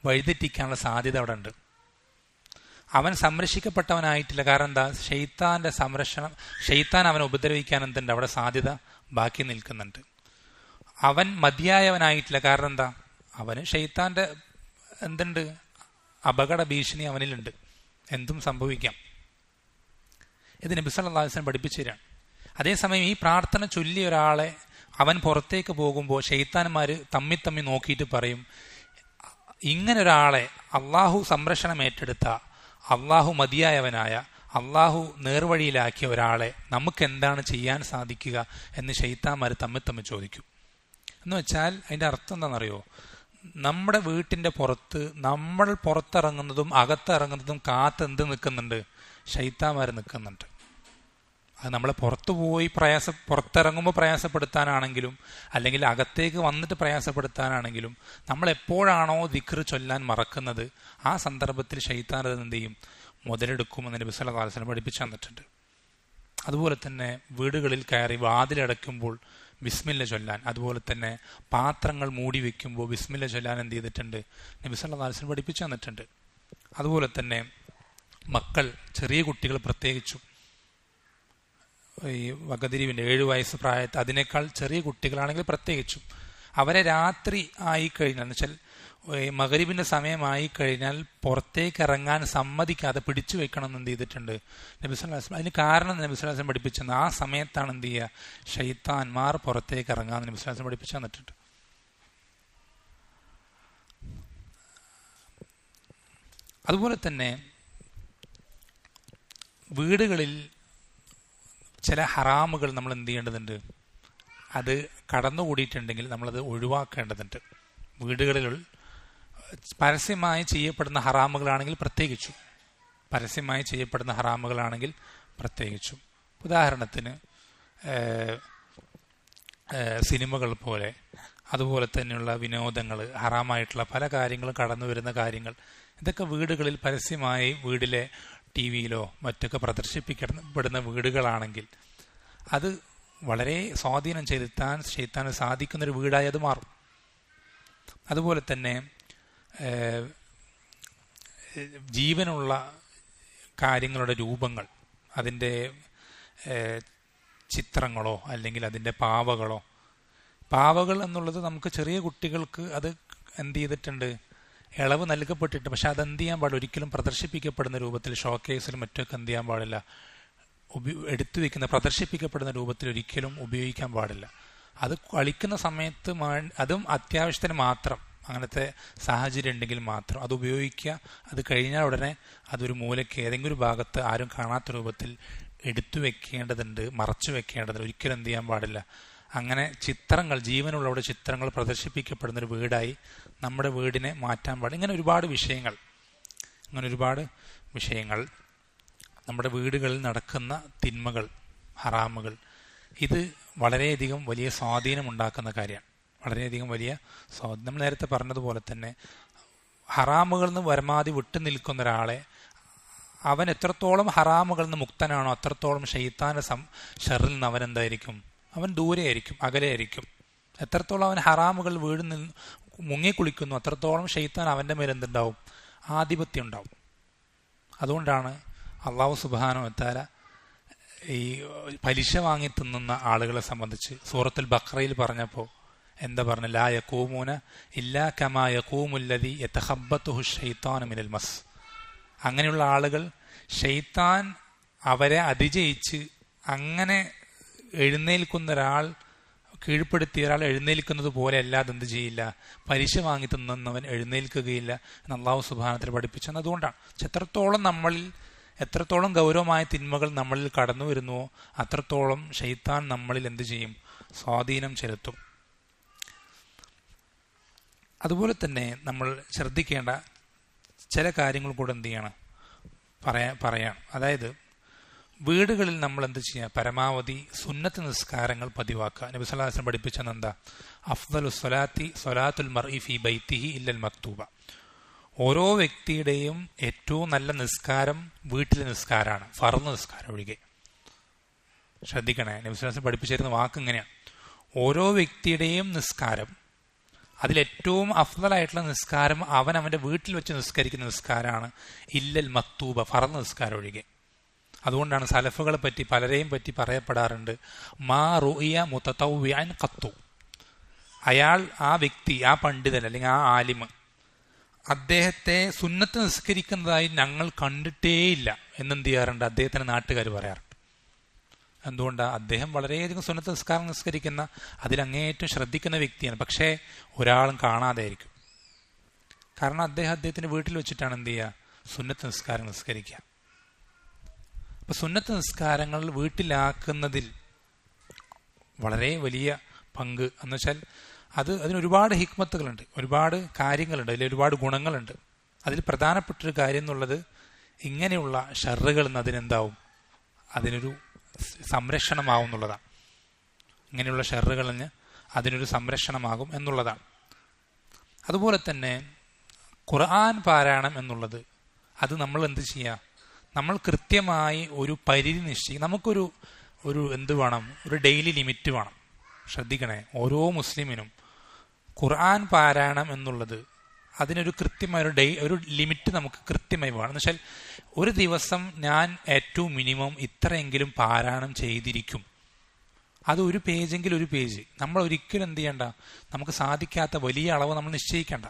വഴിതെറ്റിക്കാനുള്ള സാധ്യത അവിടെ ഉണ്ട്. അവൻ സംരക്ഷിക്കപ്പെട്ടവനായിട്ടില്ല. കാരണം എന്താ? ശൈത്താന്റെ സംരക്ഷണം, ശൈത്താൻ അവനെ ഉപദ്രവിക്കാൻ എന്തുണ്ട്, അവിടെ സാധ്യത ബാക്കി നിൽക്കുന്നുണ്ട്. അവൻ മതിയായവനായിട്ടില്ല. കാരണം എന്താ? അവന് ഷെയ്ത്താന്റെ എന്തുണ്ട്? അപകട ഭീഷണി അവനിലുണ്ട്, എന്തും സംഭവിക്കാം. ഇത് നബി സല്ലല്ലാഹു അലൈഹി വസല്ലം പഠിപ്പിച്ചു തരാണ്. അതേസമയം ഈ പ്രാർത്ഥന ചൊല്ലിയ ഒരാളെ അവൻ പുറത്തേക്ക് പോകുമ്പോൾ ഷെയ്ത്താന്മാര് തമ്മി നോക്കിയിട്ട് പറയും, ഇങ്ങനെ ഒരാളെ അള്ളാഹു സംരക്ഷണം ഏറ്റെടുത്ത, അള്ളാഹു മതിയായവനായ, അള്ളാഹു നേർവഴിയിലാക്കിയ ഒരാളെ നമുക്ക് എന്താണ് ചെയ്യാൻ സാധിക്കുക എന്ന് ഷെയ്ത്താന്മാർ തമ്മിൽ ചോദിക്കും. എന്ന് വെച്ചാൽ അതിന്റെ അർത്ഥം എന്താണെന്നറിയോ? നമ്മുടെ വീട്ടിന്റെ പുറത്ത് നമ്മൾ പുറത്തിറങ്ങുന്നതും അകത്തിറങ്ങുന്നതും കാത്ത് എന്ത് നിൽക്കുന്നുണ്ട്? ഷെയ്ത്താന്മാർ നിൽക്കുന്നുണ്ട്. അത് നമ്മളെ പുറത്തു പോയി പുറത്തിറങ്ങുമ്പോൾ പ്രയാസപ്പെടുത്താനാണെങ്കിലും അല്ലെങ്കിൽ അകത്തേക്ക് വന്നിട്ട് പ്രയാസപ്പെടുത്താനാണെങ്കിലും നമ്മൾ എപ്പോഴാണോ ദിക്ർ ചൊല്ലാൻ മറക്കുന്നത് ആ സന്ദർഭത്തിൽ ഷെയ്ത്താൻ അത് എന്ത് ചെയ്യും? മുതലെടുക്കുമെന്ന് നബി സല്ലല്ലാഹു അലൈഹി വസല്ലം പഠിപ്പിച്ചു തന്നിട്ടുണ്ട്. അതുപോലെ തന്നെ വീടുകളിൽ കയറി വാതിലടയ്ക്കുമ്പോൾ ബിസ്മില്ല ചൊല്ലാൻ, അതുപോലെ തന്നെ പാത്രങ്ങൾ മൂടി വെക്കുമ്പോൾ ബിസ്മില്ല ചൊല്ലാൻ എന്ത് ചെയ്തിട്ടുണ്ട്? നബി സല്ലല്ലാഹു അലൈഹി വസല്ലം പഠിപ്പിച്ചു തന്നിട്ടുണ്ട്. അതുപോലെ തന്നെ മക്കൾ, ചെറിയ കുട്ടികൾ പ്രത്യേകിച്ചും ഈ വകതിരിവിന്റെ 7 വയസ്സ് പ്രായത്തിൽ അതിനേക്കാൾ ചെറിയ കുട്ടികളാണെങ്കിൽ പ്രത്യേകിച്ചും അവരെ രാത്രി ആയിക്കഴിഞ്ഞാൽ എന്ന് വെച്ചാൽ മഗ്‌രിബിന്റെ സമയമായി കഴിഞ്ഞാൽ പുറത്തേക്ക് ഇറങ്ങാൻ സമ്മതിക്കാതെ പിടിച്ചു വെക്കണം എന്ന് എന്ത് ചെയ്തിട്ടുണ്ട് നബി സല്ലല്ലാഹു അലൈഹി വസല്ലം. അതിന് കാരണം നബി സല്ലല്ലാഹു അലൈഹി വസല്ലം പഠിപ്പിച്ചത് ആ സമയത്താണ് എന്ത് ചെയ്യുക? ഷൈത്താൻമാർ പുറത്തേക്ക് ഇറങ്ങാൻ നബി സല്ലല്ലാഹു അലൈഹി വസല്ലം പഠിപ്പിച്ചു തന്നിട്ടുണ്ട്. അതുപോലെ തന്നെ വീടുകളിൽ ചില ഹറാമുകൾ നമ്മൾ എന്ത് ചെയ്യേണ്ടതുണ്ട്? അത് കടന്നുകൂടിയിട്ടുണ്ടെങ്കിൽ നമ്മളത് ഒഴിവാക്കേണ്ടതുണ്ട്. വീടുകളിൽ പരസ്യമായി ചെയ്യപ്പെടുന്ന ഹറാമുകളാണെങ്കിൽ പ്രത്യേകിച്ചും, പരസ്യമായി ചെയ്യപ്പെടുന്ന ഹറാമുകളാണെങ്കിൽ പ്രത്യേകിച്ചും, ഉദാഹരണത്തിന് സിനിമകൾ പോലെ, അതുപോലെ തന്നെയുള്ള വിനോദങ്ങൾ, ഹറാമായിട്ടുള്ള പല കാര്യങ്ങളും കടന്നു വരുന്ന കാര്യങ്ങൾ, ഇതൊക്കെ വീടുകളിൽ പരസ്യമായി വീടിലെ ടിവിയിലോ മറ്റൊക്കെ പ്രദർശിപ്പിക്കപ്പെടുന്ന വീടുകളാണെങ്കിൽ അത് വളരെ സ്വാധീനം ചെലുത്താൻ ഷെയ്ത്താന് സാധിക്കുന്നൊരു വീടായി അത് മാറും. അതുപോലെ തന്നെ ജീവനുള്ള കാര്യങ്ങളുടെ രൂപങ്ങൾ, അതിൻ്റെ ചിത്രങ്ങളോ അല്ലെങ്കിൽ അതിൻ്റെ പാവകൾ എന്നുള്ളത് നമുക്ക് ചെറിയ കുട്ടികൾക്ക് അത് എന്ത് ചെയ്തിട്ടുണ്ട്? ഇളവ് നൽകപ്പെട്ടിട്ട്, പക്ഷെ അതെന്ത് ചെയ്യാൻ പാടില്ല? ഒരിക്കലും പ്രദർശിപ്പിക്കപ്പെടുന്ന രൂപത്തിൽ ഷോക്കേസിലും മറ്റൊക്കെ എന്ത് ചെയ്യാൻ പാടില്ല? എടുത്തു വെക്കുന്ന പ്രദർശിപ്പിക്കപ്പെടുന്ന രൂപത്തിൽ ഒരിക്കലും ഉപയോഗിക്കാൻ പാടില്ല. അത് കളിക്കുന്ന സമയത്ത് അതും അത്യാവശ്യത്തിന് മാത്രം, അങ്ങനത്തെ സാഹചര്യം ഉണ്ടെങ്കിൽ മാത്രം അത് ഉപയോഗിക്കുക. അത് കഴിഞ്ഞാൽ ഉടനെ അതൊരു മൂലയ്ക്ക് ഏതെങ്കിലും ഒരു ഭാഗത്ത് ആരും കാണാത്ത രൂപത്തിൽ എടുത്തു വെക്കേണ്ടതുണ്ട്, മറച്ചു വെക്കേണ്ടതുണ്ട്. ഒരിക്കലും എന്ത് ചെയ്യാൻ പാടില്ല? അങ്ങനെ ചിത്രങ്ങൾ, ജീവനുള്ളവരുടെ ചിത്രങ്ങൾ പ്രദർശിപ്പിക്കപ്പെടുന്നൊരു വീടായി നമ്മുടെ വീടിനെ മാറ്റാൻ പാടില്ല. ഇങ്ങനെ ഒരുപാട് വിഷയങ്ങൾ നമ്മുടെ വീടുകളിൽ നടക്കുന്ന തിന്മകൾ, ഹറാമുകൾ, ഇത് വളരെയധികം വലിയ സ്വാധീനം ഉണ്ടാക്കുന്ന കാര്യമാണ്. വളരെയധികം വലിയ സ്വാധീനം. നമ്മൾ നേരത്തെ പറഞ്ഞതുപോലെ തന്നെ ഹറാമുകളിൽ നിന്ന് പരമാവധി വിട്ടു നിൽക്കുന്ന ഒരാളെ, അവൻ എത്രത്തോളം ഹറാമുകളിൽ നിന്ന് മുക്തനാണോ അത്രത്തോളം ഷെയ്ത്താന്റെ ഷർറിൽ നിന്ന് അവൻ എന്തായിരിക്കും? അവൻ ദൂരെയായിരിക്കും, അകലെയായിരിക്കും. എത്രത്തോളം അവൻ ഹറാമുകൾ വീട് നിന്ന് മുങ്ങിക്കുളിക്കുന്നു അത്രത്തോളം ഷെയ്ത്താൻ അവൻ്റെ മേൽ എന്തുണ്ടാവും? ആധിപത്യം ഉണ്ടാവും. അതുകൊണ്ടാണ് അള്ളാഹു സുബ്ഹാനഹു വ തആല ഈ പലിശ വാങ്ങി തിന്നുന്ന ആളുകളെ സംബന്ധിച്ച് സൂറത്തുൽ ബഖറയിൽ പറഞ്ഞപ്പോൾ എന്താ പറഞ്ഞ? ലാ യഖൂമൂന ഇല്ലാ കമാ യഖൂമുല്ലദീ യതഖബ്ബതുഹു ശൈത്താനു മിനൽ മസ്. അങ്ങനെയുള്ള ആളുകൾ ഷെയ്ത്താൻ അവരെ അതിജയിച്ച് അങ്ങനെ എഴുന്നേൽക്കുന്ന ഒരാൾ, കീഴ്പ്പെടുത്തിയ ഒരാൾ എഴുന്നേൽക്കുന്നത് പോലെ അല്ലാതെ എന്ത് ചെയ്യില്ല? പലിശ വാങ്ങി തിന്നുന്നവൻ എഴുന്നേൽക്കുകയില്ല എന്ന് അള്ളാഹു സുബ്ഹാനഹു വ തആല പഠിപ്പിച്ചത്. അതുകൊണ്ടാണ് എത്രത്തോളം ഗൗരവമായ തിന്മകൾ നമ്മളിൽ കടന്നു വരുന്നുവോ അത്രത്തോളം ഷെയ്ത്താൻ നമ്മളിൽ എന്ത് ചെയ്യും? സ്വാധീനം ചെലുത്തും. അതുപോലെ തന്നെ നമ്മൾ ശ്രദ്ധിക്കേണ്ട ചില കാര്യങ്ങൾ കൂടെ എന്ത് ചെയ്യണം? പറയാം. അതായത് വീടുകളിൽ നമ്മൾ എന്ത് ചെയ്യുക? പരമാവധി സുന്നത്ത് നിസ്കാരങ്ങൾ പതിവാക്കുക. നബി സല്ലല്ലാഹു അലൈഹി വസല്ലം പഠിപ്പിച്ചത് എന്താ? അഫ്ദലു സ്വലാത്തി സ്വലാത്തുൽ മർഇ ഫീ ബൈത്തിഹി ഇല്ലൽ മക്തൂബ. ഓരോ വ്യക്തിയുടെയും ഏറ്റവും നല്ല നിസ്കാരം വീട്ടിലെ നിസ്കാരമാണ്, ഫർദ് നിസ്കാരം ഒഴികെ. ശ്രദ്ധിക്കണേ, നബി സല്ലല്ലാഹു അലൈഹി വസല്ലം പഠിപ്പിച്ചിരുന്ന വാക്ക് ഇങ്ങനെയാണ്: ഓരോ വ്യക്തിയുടെയും നിസ്കാരം, അതിലേറ്റവും അഫ്ദലായിട്ടുള്ള നിസ്കാരം അവന്റെ വീട്ടിൽ വെച്ച് നിസ്കരിക്കുന്ന നിസ്കാരമാണ്, ഇല്ലൽ മക്തൂബ, ഫർദ് നിസ്കാരം ഒഴികെ. അതുകൊണ്ടാണ് സലഫുകളെ പറ്റി പലരെയും പറ്റി പറയപ്പെടാറുണ്ട്, മാ റുഇയ മുതതവ്വിഅൻ ഖത്തു. അയാൾ, ആ വ്യക്തി, ആ പണ്ഡിതൻ അല്ലെങ്കിൽ ആ ആലിമ് അദ്ദേഹത്തെ സുന്നത്ത് നിസ്കരിക്കുന്നതായി ഞങ്ങൾ കണ്ടിട്ടേയില്ല എന്നെന്ത് ചെയ്യാറുണ്ട്, അദ്ദേഹത്തിന്റെ നാട്ടുകാർ പറയാറുണ്ട്. എന്തുകൊണ്ടാണ്? അദ്ദേഹം വളരെയധികം സുന്നത്ത് നിസ്കാരം നിസ്കരിക്കുന്ന, അതിലങ്ങേറ്റം ശ്രദ്ധിക്കുന്ന വ്യക്തിയാണ്. പക്ഷേ ഒരാളും കാണാതെ ആയിരിക്കും. കാരണം അദ്ദേഹത്തിന്റെ വീട്ടിൽ വെച്ചിട്ടാണ് എന്ത് ചെയ്യുക, സുന്നത്ത് നിസ്കാരം നിസ്കരിക്കുക. അപ്പൊ സുന്നത്ത് നിസ്കാരങ്ങൾ വീട്ടിലാക്കുന്നതിൽ വളരെ വലിയ പങ്ക് എന്ന് വെച്ചാൽ അതിനൊരുപാട് ഹിക്മത്തുകളുണ്ട്, ഒരുപാട് കാര്യങ്ങളുണ്ട്, അതിൽ ഒരുപാട് ഗുണങ്ങളുണ്ട്. അതിൽ പ്രധാനപ്പെട്ടൊരു കാര്യം എന്നുള്ളത് ഇങ്ങനെയുള്ള ഷർറുകളിൽ നിന്ന് അതിനെന്താവും, അതിനൊരു സംരക്ഷണമാവും എന്നുള്ളതാണ്. ഇങ്ങനെയുള്ള ഷർറുകളിന് അതിനൊരു സംരക്ഷണമാകും എന്നുള്ളതാണ്. അതുപോലെ തന്നെ ഖുർആൻ പാരായണം എന്നുള്ളത് അത് നമ്മൾ എന്ത് ചെയ്യുക, നമ്മൾ കൃത്യമായി ഒരു പരിധി നിശ്ചയിക്കും. നമുക്കൊരു എന്ത് വേണം, ഒരു ഡെയിലി ലിമിറ്റ് വേണം. ശ്രദ്ധിക്കണേ, ഓരോ മുസ്ലിമിനും ഖുർആൻ പാരായണം എന്നുള്ളത് അതിനൊരു കൃത്യമായ ഒരു ലിമിറ്റ് നമുക്ക് കൃത്യമായി വേണം. എന്ന് വെച്ചാൽ ഒരു ദിവസം ഞാൻ ഏറ്റവും മിനിമം ഇത്രയെങ്കിലും പാരായണം ചെയ്തിരിക്കും. അത് ഒരു പേജെങ്കിലും ഒരു പേജ്. നമ്മൾ ഒരിക്കലും എന്ത് ചെയ്യണ്ട, നമുക്ക് സാധിക്കാത്ത വലിയ അളവ് നമ്മൾ നിശ്ചയിക്കേണ്ട.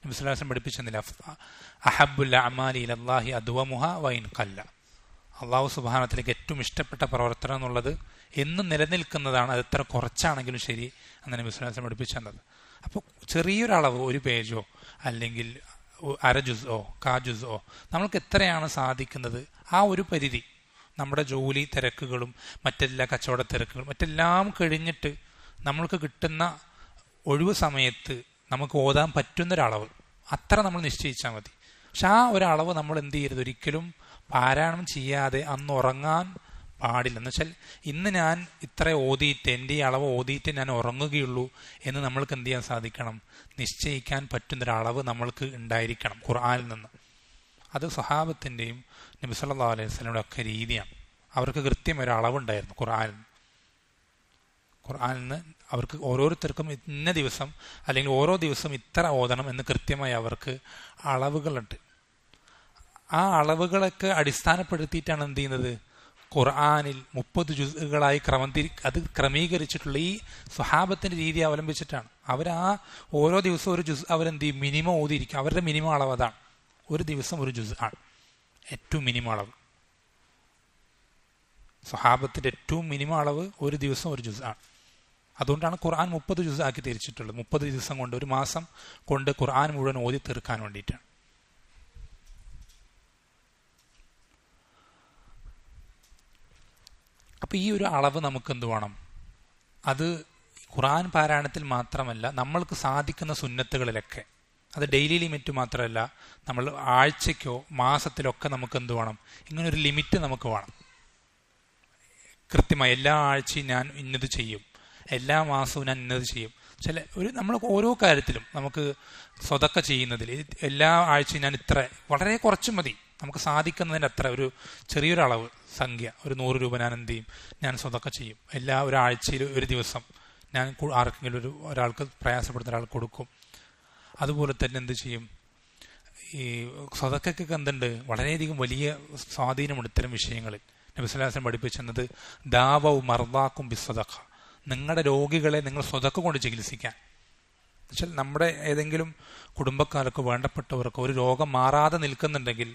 നബി സ്വല്ലല്ലാഹു അലൈഹി വസല്ലം പഠിപ്പിച്ചെന്നില്ല, അഹബ്ബുൽ അഅമാലി ഇലല്ലാഹി അദ്വമുഹ വഇൻ ഖല്ല. അള്ളാഹു സുബ്ഹാനഹു ഏറ്റവും ഇഷ്ടപ്പെട്ട പ്രവർത്തനം എന്നുള്ളത് എന്നും നിലനിൽക്കുന്നതാണ്, അത് എത്ര കുറച്ചാണെങ്കിലും ശരി എന്ന് നബി സ്വല്ലല്ലാഹു അലൈഹി വസല്ലം പഠിപ്പിച്ചെന്നത്. അപ്പോൾ ചെറിയൊരളവ്, ഒരു പേജോ അല്ലെങ്കിൽ അര ജുസോ കാ ജുസോ, നമ്മൾക്ക് എത്രയാണ് സാധിക്കുന്നത് ആ ഒരു പരിധി, നമ്മുടെ ജോലി തിരക്കുകളും മറ്റെല്ലാ കച്ചവട തിരക്കുകളും മറ്റെല്ലാം കഴിഞ്ഞിട്ട് നമ്മൾക്ക് കിട്ടുന്ന ഒഴിവ് സമയത്ത് നമുക്ക് ഓതാൻ പറ്റുന്നൊരളവ്, അത്ര നമ്മൾ നിശ്ചയിച്ചാൽ മതി. പക്ഷെ ആ ഒരളവ് നമ്മൾ എന്ത് ചെയ്യരുത്, ഒരിക്കലും പാരായണം ചെയ്യാതെ അന്ന് ഉറങ്ങാൻ പാടില്ല. എന്ന് വെച്ചാൽ ഇന്ന് ഞാൻ ഇത്ര ഓതിയിട്ട്, എൻ്റെ ഈ അളവ് ഓതിയിട്ട് ഞാൻ ഉറങ്ങുകയുള്ളൂ എന്ന് നമ്മൾക്ക് എന്ത് ചെയ്യാൻ സാധിക്കണം, നിശ്ചയിക്കാൻ പറ്റുന്നൊരളവ് നമ്മൾക്ക് ഉണ്ടായിരിക്കണം ഖുർആനിൽ നിന്ന്. അത് സ്വഹാബത്തിൻ്റെയും നബി സല്ലല്ലാഹു അലൈഹി വസല്ലമയുടെ ഒക്കെ രീതിയാണ്. അവർക്ക് കൃത്യം ഒരു അളവുണ്ടായിരുന്നു ഖുർആനിൽ നിന്ന്. അവർക്ക് ഓരോരുത്തർക്കും ഇന്ന ദിവസം അല്ലെങ്കിൽ ഓരോ ദിവസം ഇത്ര ഓതണം എന്ന് കൃത്യമായി അവർക്ക് അളവുകളുണ്ട്. ആ അളവുകളൊക്കെ അടിസ്ഥാനപ്പെടുത്തിയിട്ടാണ് എന്ത് ചെയ്യുന്നത്, ഖുർആനിൽ 30 ജുസുകളായി അത് ക്രമീകരിച്ചിട്ടുള്ള ഈ സ്വഹാബത്തിന്റെ രീതി അവലംബിച്ചിട്ടാണ്. ഓരോ ദിവസവും ഒരു ജുസ് അവരെന്ത് ചെയ്യും, മിനിമം ഓതിയിരിക്കും. അവരുടെ മിനിമം അളവ് അതാണ്, ഒരു ദിവസം ഒരു ജുസ് ആണ് ഏറ്റവും മിനിമം അളവ്. സ്വഹാബത്തിന്റെ ഏറ്റവും മിനിമം അളവ് ഒരു ദിവസം ഒരു ജുസ് ആണ്. അതുകൊണ്ടാണ് ഖുർആൻ 30 ജുസ് ആക്കി തിരിച്ചിട്ടുള്ളത്. 30 ദിവസം കൊണ്ട്, ഒരു മാസം കൊണ്ട് ഖുർആൻ മുഴുവൻ ഓതി തീർക്കാൻ വേണ്ടിയിട്ടാണ്. അപ്പൊ ഈ ഒരു അളവ് നമുക്ക് എന്ത് വേണം, അത് ഖുർആൻ പാരായണത്തിൽ മാത്രമല്ല, നമ്മൾക്ക് സാധിക്കുന്ന സുന്നത്തുകളിലൊക്കെ. അത് ഡെയിലി ലിമിറ്റ് മാത്രമല്ല, നമ്മൾ ആഴ്ചയ്ക്കോ മാസത്തിലൊക്കെ നമുക്ക് എന്ത് വേണം, ഇങ്ങനൊരു ലിമിറ്റ് നമുക്ക് വേണം. കൃത്യമായി എല്ലാ ആഴ്ചയും ഞാൻ ഇന്നത് ചെയ്യും, എല്ലാ മാസവും ഞാൻ ഇന്നത് ചെയ്യും. നമ്മൾ ഓരോ കാര്യത്തിലും നമുക്ക് സ്വതക്ക ചെയ്യുന്നതിൽ എല്ലാ ആഴ്ചയും ഞാൻ ഇത്ര, വളരെ കുറച്ച് മതി, നമുക്ക് സാധിക്കുന്നതിൻ്റെ അത്ര ഒരു ചെറിയൊരു അളവ് സംഖ്യ, ഒരു 100 രൂപ ഞാൻ എന്ത് ചെയ്യും, ഞാൻ സ്വതക്ക ചെയ്യും. ഒരാഴ്ചയിൽ ഒരു ദിവസം ഞാൻ ആർക്കെങ്കിലും ഒരാൾക്ക് പ്രയാസപ്പെടുന്ന ഒരാൾക്ക് കൊടുക്കും. അതുപോലെ തന്നെ എന്ത് ചെയ്യും, ഈ സ്വതക്കൊക്കെ എന്തുണ്ട്, വളരെയധികം വലിയ സ്വാധീനമുണ്ട് ഇത്തരം വിഷയങ്ങളിൽ. നബി സല്ലല്ലാഹു അലൈഹി വസല്ലം പഠിപ്പിച്ചെന്നത്, ദാവഉ മർദാക്കും ബിസ്സദഖ, നിങ്ങളുടെ രോഗികളെ നിങ്ങൾ സ്വതക്ക കൊണ്ട് ചികിത്സിക്കാൻ. എന്നുവെച്ചാൽ നമ്മുടെ ഏതെങ്കിലും കുടുംബക്കാർക്കോ വേണ്ടപ്പെട്ടവർക്കോ ഒരു രോഗം മാറാതെ നിൽക്കുന്നുണ്ടെങ്കിൽ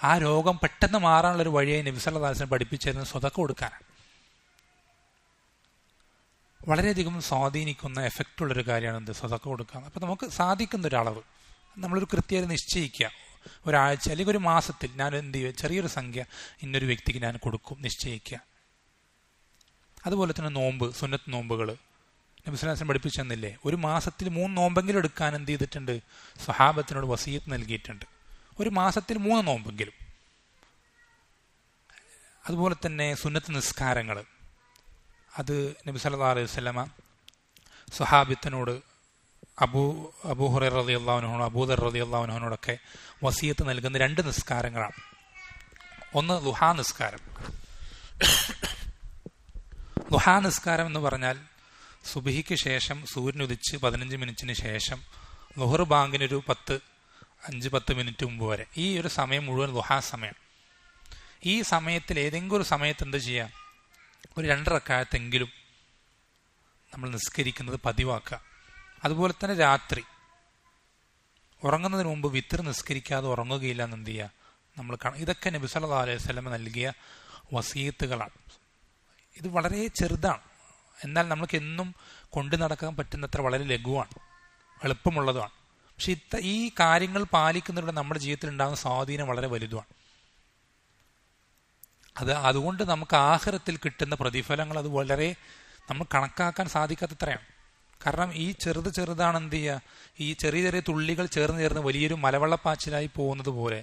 ആ രോഗം പെട്ടെന്ന് മാറാനുള്ള ഒരു വഴിയായി നബി സല്ലല്ലാഹു അലൈഹി വസല്ലം പഠിപ്പിച്ചിരുന്നത് സ്വതക്ക കൊടുക്കാനാണ്. വളരെയധികം സ്വാധീനിക്കുന്ന എഫക്റ്റുള്ളൊരു കാര്യമാണ് എന്ത്, സ്വതക്ക കൊടുക്കുക. അപ്പം നമുക്ക് സാധിക്കുന്ന ഒരളവ് നമ്മളൊരു കൃത്യമായി നിശ്ചയിക്കുക. ഒരാഴ്ച അല്ലെങ്കിൽ ഒരു മാസത്തിൽ ഞാൻ എന്ത് ചെയ്യുക, ചെറിയൊരു സംഖ്യ ഇന്നൊരു വ്യക്തിക്ക് ഞാൻ കൊടുക്കും, നിശ്ചയിക്കുക. അതുപോലെ തന്നെ നോമ്പ്, സുന്നത്ത് നോമ്പുകൾ നബി സല്ലല്ലാഹു അലൈഹി വസല്ലം പഠിപ്പിച്ചെന്നില്ലേ, ഒരു മാസത്തിൽ 3 നോമ്പെങ്കിലും എടുക്കാൻ എന്ത് ചെയ്തിട്ടുണ്ട്, സ്വഹാബത്തിനോട് വസിയത്ത് നൽകിയിട്ടുണ്ട്. ഒരു മാസത്തിൽ 3 നോമ്പെങ്കിലും. അതുപോലെ തന്നെ സുന്നത്ത് നിസ്കാരങ്ങൾ, അത് നബി സല്ലല്ലാഹു അലൈഹി വസല്ലമ സ്വഹാബത്തിനോട് അബൂ ഹുറൈറ റളിയല്ലാഹു അൻഹു, അബൂദർ റളിയല്ലാഹു അൻഹുവിനോടൊക്കെ വസിയത്ത് നൽകുന്ന 2 നിസ്കാരങ്ങളാണ്. ഒന്ന് ളുഹാ നിസ്കാരം. ളുഹാ നിസ്കാരം എന്ന് പറഞ്ഞാൽ സുബഹിക്ക് ശേഷം സൂര്യൻ ഉദിച്ച് 15 മിനിറ്റിന് ശേഷം ളുഹർ ബാങ്കിനൊരു 5-10 മിനിറ്റ് മുമ്പ് വരെ, ഈ ഒരു സമയം മുഴുവൻ ളുഹാ സമയം. ഈ സമയത്തിൽ ഏതെങ്കിലും ഒരു സമയത്ത് എന്ത് ചെയ്യാം, ഒരു 2 റക്അത്തെങ്കിലും നമ്മൾ നിസ്കരിക്കുന്നത് പതിവാക്കുക. അതുപോലെ തന്നെ രാത്രി ഉറങ്ങുന്നതിന് മുമ്പ് വിത്ർ നിസ്കരിക്കാതെ ഉറങ്ങുകയില്ല എന്ന് എന്ത് ചെയ്യുക നമ്മൾ ഇതൊക്കെ നബി സല്ലല്ലാഹു അലൈഹി വസല്ലം നൽകിയ വസീയത്തുകളാണ്. ഇത് വളരെ ചെറുതാണ്, എന്നാൽ നമുക്ക് എന്നും കൊണ്ടു നടക്കാൻ പറ്റുന്നത്ര വളരെ ലഘുവാണ്, എളുപ്പമുള്ളതുമാണ്. പക്ഷെ ഈ കാര്യങ്ങൾ പാലിക്കുന്നതിലൂടെ നമ്മുടെ ജീവിതത്തിൽ ഉണ്ടാകുന്ന സ്വാധീനം വളരെ വലുതുമാണ്. അതുകൊണ്ട് നമുക്ക് ആഖിറത്തിൽ കിട്ടുന്ന പ്രതിഫലങ്ങൾ അത് വളരെ നമ്മൾ കണക്കാക്കാൻ സാധിക്കാത്തത്രയാണ്. കാരണം ഈ ചെറുതാണ് എന്ത് ചെയ്യുക, ഈ ചെറിയ ചെറിയ തുള്ളികൾ ചേർന്ന് വലിയൊരു മലവെള്ളപ്പാച്ചിലായി പോകുന്നത് പോലെ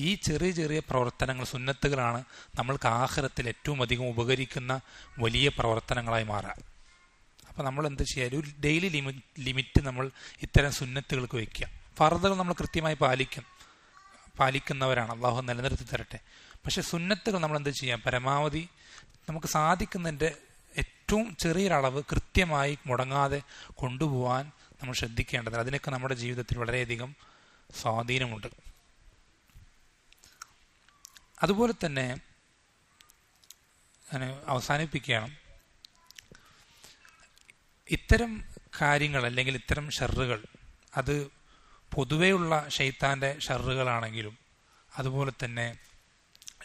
ഈ ചെറിയ ചെറിയ പ്രവർത്തനങ്ങൾ, സുന്നത്തുകളാണ് നമ്മൾക്ക് ആഖിറത്തിൽ ഏറ്റവും അധികം ഉപകരിക്കുന്ന വലിയ പ്രവർത്തനങ്ങളായി മാറാം. അപ്പം നമ്മൾ എന്ത് ചെയ്യുക, ഒരു ഡെയിലി ലിമിറ്റ് നമ്മൾ ഇത്തരം സുന്നത്തുകൾക്ക് വയ്ക്കുക. ഫർദുകൾ നമ്മൾ കൃത്യമായി പാലിക്കുന്നവരാണ്, അള്ളാഹു നിലനിർത്തി തരട്ടെ. പക്ഷെ സുന്നത്തുകൾ നമ്മൾ എന്ത് ചെയ്യാം, പരമാവധി നമുക്ക് സാധിക്കുന്നതിൻ്റെ ഏറ്റവും ചെറിയൊരളവ് കൃത്യമായി മുടങ്ങാതെ കൊണ്ടുപോകാൻ നമ്മൾ ശ്രദ്ധിക്കേണ്ടത്. അതിനൊക്കെ നമ്മുടെ ജീവിതത്തിൽ വളരെയധികം സ്വാധീനമുണ്ട്. അതുപോലെ തന്നെ ഞാൻ അവസാനിപ്പിക്കുകയാണ്, ഇത്തരം കാര്യങ്ങൾ അല്ലെങ്കിൽ ഇത്തരം ഷർറുകൾ അത് പൊതുവെയുള്ള ഷെയ്ത്താൻ്റെ ഷർറുകളാണെങ്കിലും അതുപോലെ തന്നെ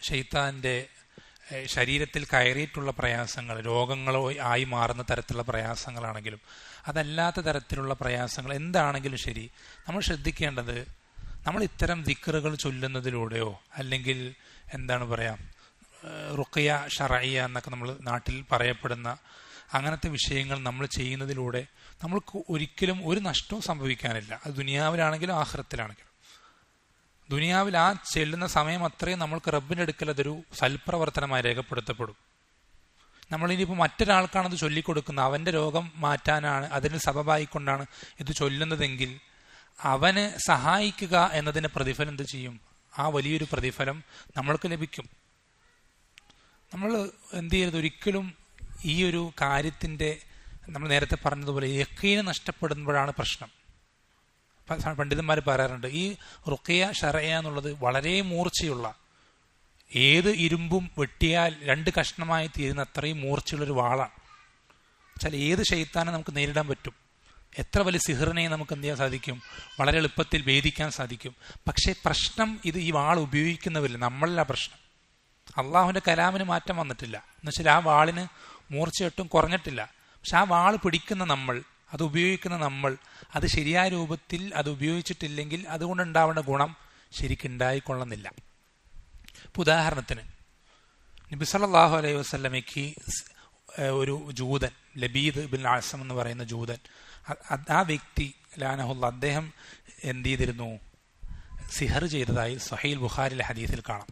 ഷെയ്ത്താൻ്റെ ശരീരത്തിൽ കയറിയിട്ടുള്ള പ്രയാസങ്ങൾ, രോഗങ്ങളോ ആയി മാറുന്ന തരത്തിലുള്ള പ്രയാസങ്ങളാണെങ്കിലും അതല്ലാത്ത തരത്തിലുള്ള പ്രയാസങ്ങൾ എന്താണെങ്കിലും ശരി, നമ്മൾ ശ്രദ്ധിക്കേണ്ടത് നമ്മൾ ഇത്തരം ദിക്റുകൾ ചൊല്ലുന്നതിലൂടെയോ അല്ലെങ്കിൽ എന്താണ് പറയുക, റുഖിയ ഷറഇയ എന്നൊക്കെ നമ്മൾ നാട്ടിൽ പറയപ്പെടുന്ന അങ്ങനത്തെ വിഷയങ്ങൾ നമ്മൾ ചെയ്യുന്നതിലൂടെ നമ്മൾക്ക് ഒരിക്കലും ഒരു നഷ്ടവും സംഭവിക്കാനില്ല. അത് ദുനിയാവിലാണെങ്കിലും ആഖിറത്തിലാണെങ്കിലും. ദുനിയാവിൽ ആ ചെല്ലുന്ന സമയം അത്രയും നമ്മൾക്ക് റബ്ബിൻ്റെ അടുക്കൽ അതൊരു സൽപ്രവർത്തനമായി രേഖപ്പെടുത്തപ്പെടും. നമ്മളിനിയിപ്പോൾ മറ്റൊരാൾക്കാണത് ചൊല്ലിക്കൊടുക്കുന്നത്, അവൻ്റെ രോഗം മാറ്റാനാണ്, അതിന് സബബായിക്കൊണ്ടാണ് ഇത് ചൊല്ലുന്നതെങ്കിൽ അവന് സഹായിക്കുക എന്നതിൻ്റെ പ്രതിഫലം എന്ത് ചെയ്യും, ആ വലിയൊരു പ്രതിഫലം നമ്മൾക്ക് ലഭിക്കും. നമ്മൾ എന്ത് ചെയ്യരുത്, ഒരിക്കലും ഈ ഒരു കാര്യത്തിൻ്റെ നമ്മൾ നേരത്തെ പറഞ്ഞതുപോലെ യഖീന് നഷ്ടപ്പെടുമ്പോഴാണ് പ്രശ്നം. പണ്ഡിതന്മാർ പറയാറുണ്ട്, ഈ റുഖിയ ഷറഇയ എന്നുള്ളത് വളരെ മൂർച്ചയുള്ള, ഏത് ഇരുമ്പും വെട്ടിയാൽ 2 കഷ്ണമായി തീരുന്ന അത്രയും മൂർച്ചയുള്ളൊരു വാളാണ്. വെച്ചാൽ ഏത് ശൈത്താനെ നമുക്ക് നേരിടാൻ പറ്റും, എത്ര വലിയ സിഹറിനെ നമുക്ക് എന്ത് ചെയ്യാൻ സാധിക്കും, വളരെ എളുപ്പത്തിൽ ഭേദിക്കാൻ സാധിക്കും. പക്ഷേ പ്രശ്നം ഇത് ഈ വാൾ ഉപയോഗിക്കുന്നവരില്ല, നമ്മളില്ല പ്രശ്നം. അള്ളാഹുവിൻ്റെ കലാമിന് മാറ്റം വന്നിട്ടില്ല, എന്നുവെച്ചാൽ ആ വാളിന് മൂർച്ചയൊട്ടും കുറഞ്ഞിട്ടില്ല. പക്ഷെ ആ വാൾ പിടിക്കുന്ന നമ്മൾ, അത് ഉപയോഗിക്കുന്ന നമ്മൾ, അത് ശരിയായ രൂപത്തിൽ അത് ഉപയോഗിച്ചിട്ടില്ലെങ്കിൽ അതുകൊണ്ടുണ്ടാവേണ്ട ഗുണം ശരിക്കുണ്ടായിക്കൊള്ളുന്നില്ല. ഇപ്പോൾ ഉദാഹരണത്തിന് നബി സല്ലല്ലാഹു അലൈഹി വസല്ലമയ്ക്ക് ഒരു ജൂതൻ, ലബീദ് ബിൻ അസം എന്ന് പറയുന്ന ജൂതൻ, ആ വ്യക്തി ലാനഹുല്ല, അദ്ദേഹം എന്ത് ചെയ്തിരുന്നു, സിഹർ ചെയ്തതായി സ്വഹീൽ ബുഖാരിലെ ഹദീസിൽ കാണാം.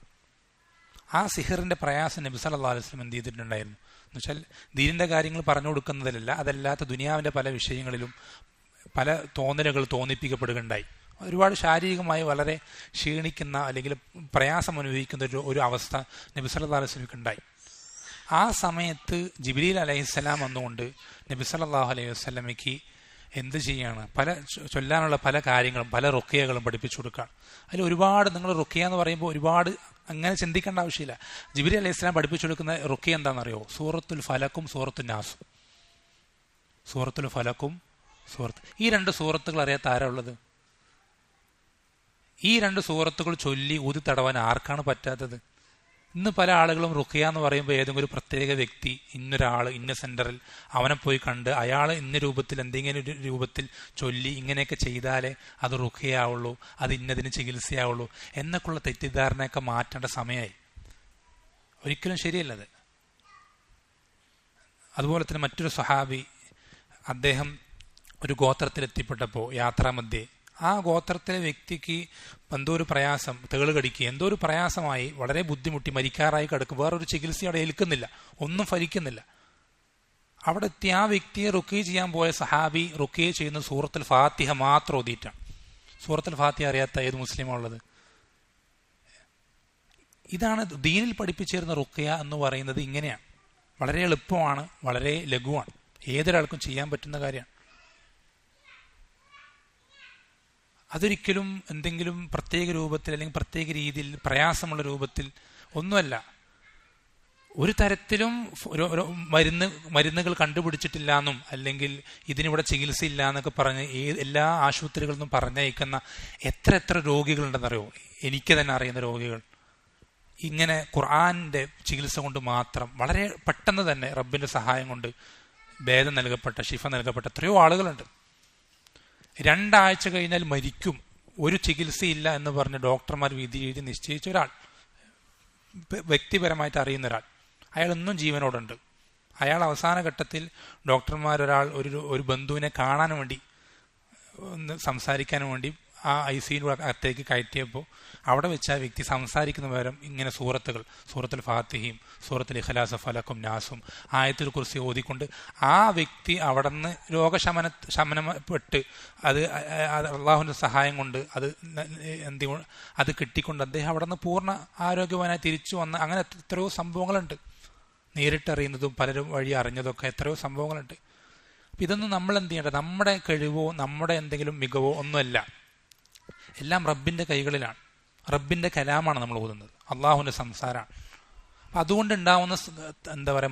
ആ സിഹറിൻ്റെ പ്രയാസം നബി സല്ലല്ലാഹു അലൈഹി വസല്ലം എന്ത് ചെയ്തിട്ടുണ്ടായിരുന്നു എന്ന് വെച്ചാൽ ദീനിൻ്റെ കാര്യങ്ങൾ പറഞ്ഞു കൊടുക്കുന്നതിലല്ല, അതല്ലാത്ത ദുനിയാവിൻ്റെ പല വിഷയങ്ങളിലും പല തോന്നലുകൾ തോന്നിപ്പിക്കപ്പെടുകയുണ്ടായി. ഒരുപാട് ശാരീരികമായി വളരെ ക്ഷീണിക്കുന്ന അല്ലെങ്കിൽ പ്രയാസം അനുഭവിക്കുന്ന ഒരു അവസ്ഥ നബി സല്ലല്ലാഹു അലൈഹി വസല്ലമയ്ക്ക് ഉണ്ടായി. ആ സമയത്ത് ജിബ്രീൽ അലൈഹിസ്സലാം വന്നുകൊണ്ട് നബി സല്ലല്ലാഹു അലൈഹി വസല്ലമയ്ക്ക് എന്ത് ചെയ്യാണ്, ചൊല്ലാനുള്ള പല കാര്യങ്ങളും പല റുഖിയകളും പഠിപ്പിച്ചു കൊടുക്കുകയാണ്. അതിൽ ഒരുപാട്, നിങ്ങൾ റുഖിയ എന്ന് പറയുമ്പോൾ ഒരുപാട് അങ്ങനെ ചിന്തിക്കേണ്ട ആവശ്യമില്ല. ജിബ്രീൽ അലൈഹിസ്സലാം പഠിപ്പിച്ചു കൊടുക്കുന്ന റുഖിയ എന്താണെന്നറിയോ, സൂറത്തുൽ ഫലക്കും സൂറത്തുൽ നാസും. സൂറത്തുൽ ഫലക്കും ഈ 2 സൂറത്തുകൾ അറിയാത്ത ആരാ ഉള്ളത്? ഈ 2 സൂറത്തുകൾ ചൊല്ലി ഊതി തടവാൻ ആർക്കാണ് പറ്റാത്തത്? ഇന്ന് പല ആളുകളും റുഖിയ എന്ന് പറയുമ്പോൾ ഏതെങ്കിലും ഒരു പ്രത്യേക വ്യക്തി, ഇന്നൊരാൾ ഇന്ന സെന്ററിൽ അവനെ പോയി കണ്ട് അയാൾ ഇന്ന രൂപത്തിൽ എന്തെങ്കിലും ഒരു രൂപത്തിൽ ചൊല്ലി ഇങ്ങനെയൊക്കെ ചെയ്താലേ അത് റുഖിയാവുള്ളൂ, അത് ഇന്നതിന് ചികിത്സയാവുള്ളൂ എന്നൊക്കെയുള്ള തെറ്റിദ്ധാരണയൊക്കെ മാറ്റേണ്ട സമയമായി. ഒരിക്കലും ശരിയല്ലത്. അതുപോലെ തന്നെ മറ്റൊരു സ്വഹാബി, അദ്ദേഹം ഒരു ഗോത്രത്തിലെത്തിപ്പെട്ടപ്പോൾ യാത്രാമധ്യേ ആ ഗോത്രത്തിലെ വ്യക്തിക്ക് എന്തോ ഒരു പ്രയാസം, തേള് കടിക്കുക, എന്തോ ഒരു പ്രയാസമായി വളരെ ബുദ്ധിമുട്ടി മരിക്കാറായി കിടക്കും. വേറൊരു ചികിത്സ അവിടെ ഏൽക്കുന്നില്ല, ഒന്നും ഫലിക്കുന്നില്ല. അവിടെ എത്തി ആ വ്യക്തിയെ റുഖിയ ചെയ്യാൻ പോയ സഹാബി റുഖിയ ചെയ്യുന്ന സൂറത്തുൽ ഫാത്തിഹ മാത്രം ഓതിയിട്ടാണ്. സൂറത്തുൽ ഫാത്തിഹ അറിയാത്ത ഏത് മുസ്ലിമാണുള്ളത്? ഇതാണ് ദീനിൽ പഠിപ്പിച്ചിരുന്ന റുഖിയ എന്ന് പറയുന്നത്. ഇങ്ങനെയാണ്, വളരെ എളുപ്പമാണ്, വളരെ ലഘുവാണ്, ഏതൊരാൾക്കും ചെയ്യാൻ പറ്റുന്ന കാര്യമാണ്. അതൊരിക്കലും എന്തെങ്കിലും പ്രത്യേക രൂപത്തിൽ അല്ലെങ്കിൽ പ്രത്യേക രീതിയിൽ പ്രയാസമുള്ള രൂപത്തിൽ ഒന്നുമല്ല. ഒരു തരത്തിലും മരുന്നുകൾ കണ്ടുപിടിച്ചിട്ടില്ല എന്നും അല്ലെങ്കിൽ ഇതിനിവിടെ ചികിത്സയില്ല എന്നൊക്കെ പറഞ്ഞ് എല്ലാ ആശുപത്രികളിൽ നിന്നും പറഞ്ഞയക്കുന്ന എത്ര രോഗികളുണ്ടെന്നറിയോ? എനിക്ക് തന്നെ അറിയുന്ന രോഗികൾ. ഇങ്ങനെ ഖുർആന്റെ ചികിത്സ കൊണ്ട് മാത്രം വളരെ പെട്ടെന്ന് തന്നെ റബ്ബിന്റെ സഹായം കൊണ്ട് ഭേദം നൽകപ്പെട്ട, ശിഫ നൽകപ്പെട്ട എത്രയോ ആളുകളുണ്ട്. 2 ആഴ്ച കഴിഞ്ഞാൽ മരിക്കും, ഒരു ചികിത്സയില്ല എന്ന് പറഞ്ഞ് ഡോക്ടർമാർ വിധി എഴുതി നിശ്ചയിച്ച ഒരാൾ, വ്യക്തിപരമായിട്ട് അറിയുന്ന ഒരാൾ, അയാൾ ഇന്നും ജീവനോടുണ്ട്. അയാൾ അവസാന ഘട്ടത്തിൽ ഡോക്ടർമാരൊരാൾ ഒരു ബന്ധുവിനെ കാണാൻ വേണ്ടി ഒന്ന് സംസാരിക്കാൻ വേണ്ടി ആ ICU അകത്തേക്ക് കയറ്റിയപ്പോൾ അവിടെ വെച്ച് ആ വ്യക്തി സംസാരിക്കുന്ന പകരം ഇങ്ങനെ സൂറത്തുൽ ഫാത്തിഹയും സൂറത്തുൽ ഇഖ്ലാസ്, ഫലക്കും നാസും ആയത്തുൽ കുർസി ഓതിക്കൊണ്ട് ആ വ്യക്തി അവിടെ നിന്ന് ശമനപ്പെട്ട് അത് അള്ളാഹുവിന്റെ സഹായം കൊണ്ട് അത് കിട്ടിക്കൊണ്ട് അദ്ദേഹം അവിടെ നിന്ന് പൂർണ്ണ ആരോഗ്യവാനായി തിരിച്ചു വന്ന് അങ്ങനെ എത്രയോ സംഭവങ്ങളുണ്ട്. നേരിട്ടറിയുന്നതും പലരും വഴി അറിഞ്ഞതൊക്കെ എത്രയോ സംഭവങ്ങളുണ്ട്. അപ്പം ഇതൊന്നും നമ്മൾ എന്ത് ചെയ്യേണ്ടത്? നമ്മുടെ കഴിവോ നമ്മുടെ എന്തെങ്കിലും മികവോ ഒന്നുമല്ല, എല്ലാം റബ്ബിന്റെ കൈകളിലാണ്. റബ്ബിന്റെ കലാമാണ് നമ്മൾ ഓതുന്നത്, അള്ളാഹുവിന്റെ സംസാരമാണ്. അതുകൊണ്ടുണ്ടാവുന്ന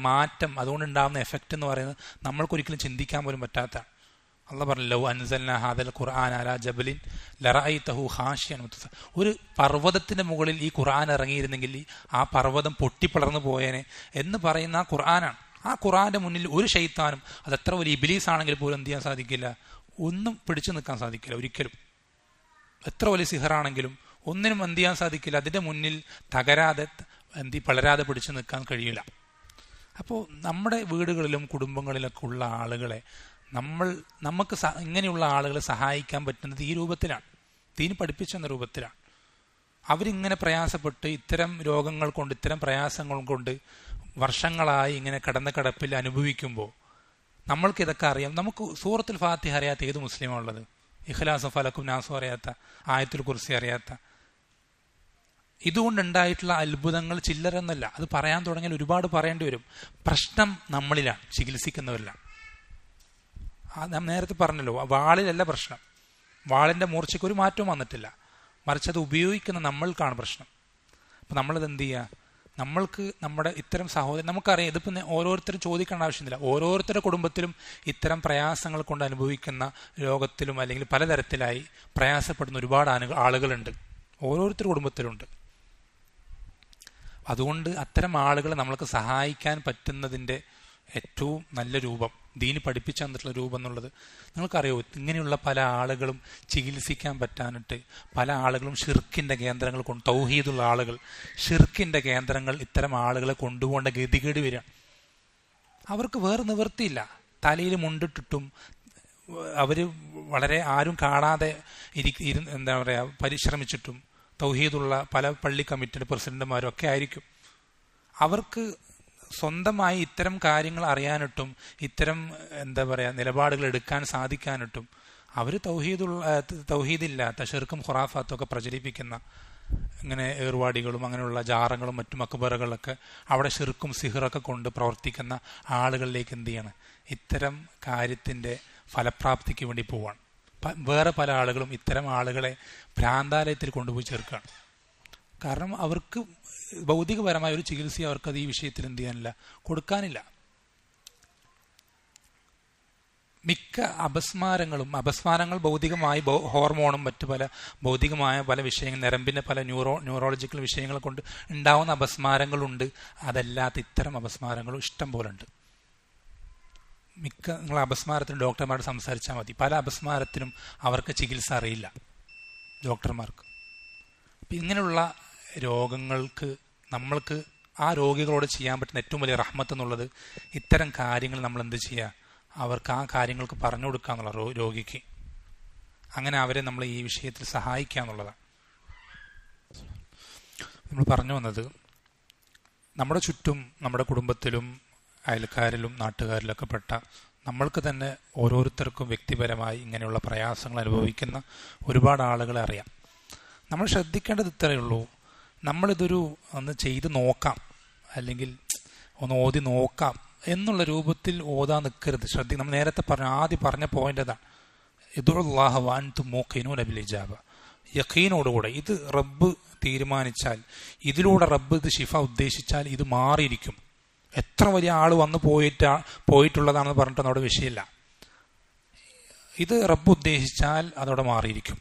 മാറ്റം, അതുകൊണ്ടുണ്ടാവുന്ന എഫക്റ്റ് എന്ന് പറയുന്നത് നമ്മൾക്കൊരിക്കലും ചിന്തിക്കാൻ പോലും പറ്റാത്തതാണ്. അള്ളാഹ് പറഞ്ഞു, ലൗ അൻസൽനാ ഹാദൽ ഖുർആന അലാ ജബലിൻ ലറഅയ്തഹു ഖാശിയൻ മുതസ. ഒരു പർവ്വതത്തിന്റെ മുകളിൽ ഈ ഖുർആൻ ഇറങ്ങിയിരുന്നെങ്കിൽ ആ പർവ്വതം പൊട്ടിപ്പിളർന്നു പോയേനെ എന്ന് പറയുന്ന ആ ഖുർആനാണ്. ആ ഖുർആന്റെ മുന്നിൽ ഒരു ശൈത്താനും, അത് എത്ര വലിയ ഇബ്ലീസ് ആണെങ്കിൽ പോലും എന്ത് ചെയ്യാൻ സാധിക്കില്ല, ഒന്നും പിടിച്ചു നിൽക്കാൻ സാധിക്കില്ല ഒരിക്കലും. എത്ര വലിയ സിഹറാണെങ്കിലും ഒന്നിനും എന്ത് ചെയ്യാൻ സാധിക്കില്ല, അതിന്റെ മുന്നിൽ പളരാതെ പിടിച്ചു നിൽക്കാൻ കഴിയില്ല. അപ്പോൾ നമ്മുടെ വീടുകളിലും കുടുംബങ്ങളിലൊക്കെ ഉള്ള ആളുകളെ നമുക്ക് ഇങ്ങനെയുള്ള ആളുകളെ സഹായിക്കാൻ പറ്റുന്നത് ഈ രൂപത്തിലാണ്, ദീൻ പഠിപ്പിച്ചെന്ന രൂപത്തിലാണ്. അവരിങ്ങനെ പ്രയാസപ്പെട്ട് ഇത്തരം രോഗങ്ങൾ കൊണ്ട്, ഇത്തരം പ്രയാസങ്ങൾ കൊണ്ട് വർഷങ്ങളായി ഇങ്ങനെ കിടപ്പിൽ അനുഭവിക്കുമ്പോൾ നമ്മൾക്ക് ഇതൊക്കെ അറിയാം. നമുക്ക് സൂറത്തുൽ ഫാത്തിഹ അറിയാത്ത ഏത് മുസ്ലിമാണ് ഉള്ളത്? ഇഖ്ലാസും ഫലക്കും നാസും അറിയാത്ത, ആയത്തുൽ കുർസി അറിയാത്ത. ഇതുകൊണ്ടുണ്ടായിട്ടുള്ള അത്ഭുതങ്ങൾ ചില്ലറൊന്നുമല്ല. അത് പറയാൻ തുടങ്ങിയാൽ ഒരുപാട് പറയേണ്ടി വരും. പ്രശ്നം നമ്മളിലാണ്, ചികിത്സിക്കുന്നവരിലാണ്. നാം നേരത്തെ പറഞ്ഞല്ലോ, വാളിലല്ല പ്രശ്നം, വാളിന്റെ മൂർച്ചയ്ക്ക് ഒരു മാറ്റവും വന്നിട്ടില്ല, മറിച്ച് അത് ഉപയോഗിക്കുന്ന നമ്മൾക്കാണ് പ്രശ്നം. അപ്പം നമ്മളിത് എന്ത് ചെയ്യുക? നമ്മൾക്ക് നമ്മുടെ ഇത്തരം സഹോദരൻ, നമുക്കറിയാം, ഇതിപ്പോൾ ഓരോരുത്തരും ചോദിക്കേണ്ട ആവശ്യമില്ല, ഓരോരുത്തരുടെ കുടുംബത്തിലും ഇത്തരം പ്രയാസങ്ങൾ കൊണ്ട് അനുഭവിക്കുന്ന രോഗത്തിലും അല്ലെങ്കിൽ പലതരത്തിലായി പ്രയാസപ്പെടുന്ന ഒരുപാട് ആളുകളുണ്ട്, ഓരോരുത്തരുടെ കുടുംബത്തിലുണ്ട്. അതുകൊണ്ട് അത്തരം ആളുകളെ നമ്മൾക്ക് സഹായിക്കാൻ പറ്റുന്നതിൻ്റെ ഏറ്റവും നല്ല രൂപം, ദീന് പഠിപ്പിച്ചു തന്നിട്ടുള്ള രൂപം എന്നുള്ളത് നിങ്ങൾക്കറിയോ? ഇങ്ങനെയുള്ള പല ആളുകളും ചികിത്സിക്കാൻ പറ്റാനിട്ട് പല ആളുകളും ഷിർക്കിന്റെ കേന്ദ്രങ്ങൾ കൊണ്ട്, തൗഹീദുള്ള ആളുകൾ ഷിർക്കിന്റെ കേന്ദ്രങ്ങൾ ഇത്തരം ആളുകളെ കൊണ്ടുപോകേണ്ട ഗതികേട് വരിക. അവർക്ക് വേറെ നിവൃത്തിയില്ല. തലയിൽ മുണ്ടിട്ടിട്ടും അവര് വളരെ ആരും കാണാതെ പരിശ്രമിച്ചിട്ടും തൗഹീദുള്ള പല പള്ളി കമ്മിറ്റിയുടെ പ്രസിഡന്റുമാരും ഒക്കെ ആയിരിക്കും. അവർക്ക് സ്വന്തമായി ഇത്തരം കാര്യങ്ങൾ അറിയാനിട്ടും ഇത്തരം നിലപാടുകൾ എടുക്കാൻ സാധിക്കാനിട്ടും അവർ തൗഹീദില്ലാത്ത ഷിർക്കും ഖുറാഫാത്തും ഒക്കെ പ്രചരിപ്പിക്കുന്ന ഇങ്ങനെ ഏർവാടികളും അങ്ങനെയുള്ള ജാറങ്ങളും മറ്റു മക്ബറകളൊക്കെ അവിടെ ഷിർക്കും സിഹറൊക്കെ കൊണ്ട് പ്രവർത്തിക്കുന്ന ആളുകളിലേക്ക് എന്ത് ചെയ്യാണ്? ഇത്തരം കാര്യത്തിന്റെ ഫലപ്രാപ്തിക്ക് വേണ്ടി പോവാണ്. വേറെ പല ആളുകളും ഇത്തരം ആളുകളെ ഭ്രാന്താലയത്തിൽ കൊണ്ടുപോയി ചേർക്കുകയാണ്. കാരണം അവർക്ക് ഭൗതികപരമായ ഒരു ചികിത്സ അവർക്കത് ഈ വിഷയത്തിൽ എന്ത് ചെയ്യാനില്ല, കൊടുക്കാനില്ല. മിക്ക അപസ്മാരങ്ങൾ ഭൗതികമായി ഹോർമോണും മറ്റു പല ഭൗതികമായ പല വിഷയങ്ങൾ, ഞരമ്പിന്റെ പല ന്യൂറോളജിക്കൽ വിഷയങ്ങൾ കൊണ്ട് ഉണ്ടാവുന്ന അപസ്മാരങ്ങളുണ്ട്. അതല്ലാത്ത ഇത്തരം അപസ്മാരങ്ങളും ഇഷ്ടം പോലെ ഉണ്ട്. നിങ്ങൾ അപസ്മാരത്തിന് ഡോക്ടർമാരോട് സംസാരിച്ചാൽ മതി. പല അപസ്മാരത്തിനും അവർക്ക് ചികിത്സ അറിയില്ല ഡോക്ടർമാർക്ക്. അപ്പം ഇങ്ങനെയുള്ള രോഗങ്ങൾക്ക് നമ്മൾക്ക് ആ രോഗികളോട് ചെയ്യാൻ പറ്റുന്ന ഏറ്റവും വലിയ റഹ്മത്ത് എന്നുള്ളത് ഇത്തരം കാര്യങ്ങൾ നമ്മൾ എന്ത് ചെയ്യുക? അവർക്ക് ആ കാര്യങ്ങൾക്ക് പറഞ്ഞു കൊടുക്കുക എന്നുള്ള രോഗിക്ക്. അങ്ങനെ അവരെ നമ്മൾ ഈ വിഷയത്തിൽ സഹായിക്കുക എന്നുള്ളതാണ്. നമ്മൾ പറഞ്ഞു വന്നത്, നമ്മുടെ ചുറ്റും നമ്മുടെ കുടുംബത്തിലും അയൽക്കാരിലും നാട്ടുകാരിലൊക്കെ പെട്ട നമ്മൾക്ക് തന്നെ ഓരോരുത്തർക്കും വ്യക്തിപരമായി ഇങ്ങനെയുള്ള പ്രയാസങ്ങൾ അനുഭവിക്കുന്ന ഒരുപാട് ആളുകളെ അറിയാം. നമ്മൾ ശ്രദ്ധിക്കേണ്ടത് ഇത്രയേ ഉള്ളൂ, നമ്മളിതൊരു ഒന്ന് ചെയ്ത് നോക്കാം അല്ലെങ്കിൽ ഒന്ന് ഓതി നോക്കാം എന്നുള്ള രൂപത്തിൽ ഓതാൻ നിൽക്കരുത്. നമ്മൾ നേരത്തെ ആദ്യം പറഞ്ഞ പോയിന്റ് അതാണ്, ഇദുല്ലാഹ വഅൻതും മൂഖിനൂന ബിൽ ഇജാബ. യഖീനോടുകൂടെ ഇത് റബ്ബ് തീരുമാനിച്ചാൽ, ഇതിലൂടെ റബ്ബ് ഇത് ശിഫ ഉദ്ദേശിച്ചാൽ ഇത് മാറിയിരിക്കും. എത്ര വലിയ ആൾ വന്ന് പോയിട്ടുള്ളതാണെന്ന് പറഞ്ഞിട്ടൊന്നും അവിടെ വിഷയമില്ല. ഇത് റബ്ബ് ഉദ്ദേശിച്ചാൽ അതവിടെ മാറിയിരിക്കും.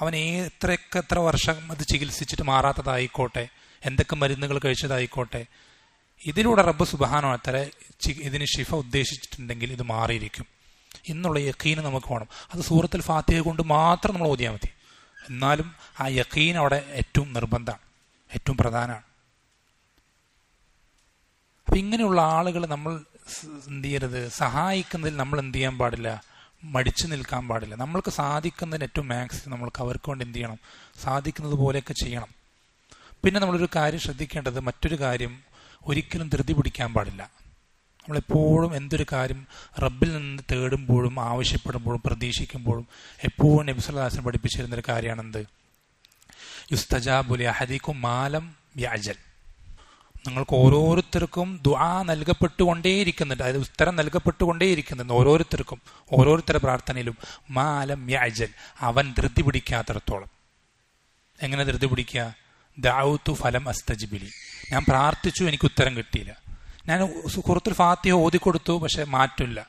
അവൻ എത്ര വർഷം അത് ചികിത്സിച്ചിട്ട് മാറാത്തതായിക്കോട്ടെ, എന്തൊക്കെ മരുന്നുകൾ കഴിച്ചതായിക്കോട്ടെ, ഇതിലൂടെ റബ്ബ് സുബ്ഹാനഹു വ തആല ഇതിന് ശിഫ ഉദ്ദേശിച്ചിട്ടുണ്ടെങ്കിൽ ഇത് മാറിയിരിക്കും എന്നുള്ള യഖീൻ നമുക്ക് വേണം. അത് സൂറത്തുൽ ഫാത്തിഹ കൊണ്ട് മാത്രം നമ്മൾ ഓതിയാൽ മതി. എന്നാലും ആ യഖീൻ അവിടെ ഏറ്റവും നിർബന്ധമാണ്, ഏറ്റവും പ്രധാനമാണ്. അപ്പം ഇങ്ങനെയുള്ള ആളുകൾ നമ്മൾ എന്ത് ചെയ്യരുത്, സഹായിക്കുന്നതിൽ നമ്മൾ എന്ത് ചെയ്യാൻ പാടില്ല, മടിച്ചു നിൽക്കാൻ പാടില്ല. നമ്മൾക്ക് സാധിക്കുന്നതിന് ഏറ്റവും മാക്സിമം നമ്മൾക്ക് അവർക്ക് കൊണ്ട് എന്ത് ചെയ്യണം, സാധിക്കുന്നത് പോലെയൊക്കെ ചെയ്യണം. പിന്നെ നമ്മളൊരു കാര്യം ശ്രദ്ധിക്കേണ്ടത്, മറ്റൊരു കാര്യം, ഒരിക്കലും ധൃതി പിടിക്കാൻ പാടില്ല. നമ്മളെപ്പോഴും എന്തൊരു കാര്യം റബ്ബിൽ നിന്ന് തേടുമ്പോഴും ആവശ്യപ്പെടുമ്പോഴും പ്രതീക്ഷിക്കുമ്പോഴും എപ്പോഴും നബി സല്ലല്ലാഹു അലൈഹി വസല്ലം പഠിപ്പിച്ചിരുന്നൊരു കാര്യമാണെന്ത്, യുസ്തജാബു ലിഅഹദികും മാലം യഅജൽ. നിങ്ങൾക്ക് ഓരോരുത്തർക്കും ദുആ നൽകപ്പെട്ടുകൊണ്ടേയിരിക്കുന്നുണ്ട്, അതായത് ഉത്തരം നൽകപ്പെട്ടുകൊണ്ടേയിരിക്കുന്നുണ്ട് ഓരോരുത്തർക്കും, ഓരോരുത്തരുടെ പ്രാർത്ഥനയിലും മാലം യഅജൽ, അവൻ ധൃതി പിടിക്കാത്തിടത്തോളം. എങ്ങനെ ധൃതി പിടിക്കുക? ദഅഉതു ഫലം അസ്തജിബ് ലി, ഞാൻ പ്രാർത്ഥിച്ചു എനിക്ക് ഉത്തരം കിട്ടിയില്ല, ഞാൻ സൂറത്തുൽ ഫാത്തിഹ ഓതിക്കൊടുത്തു പക്ഷെ മാറ്റില്ല,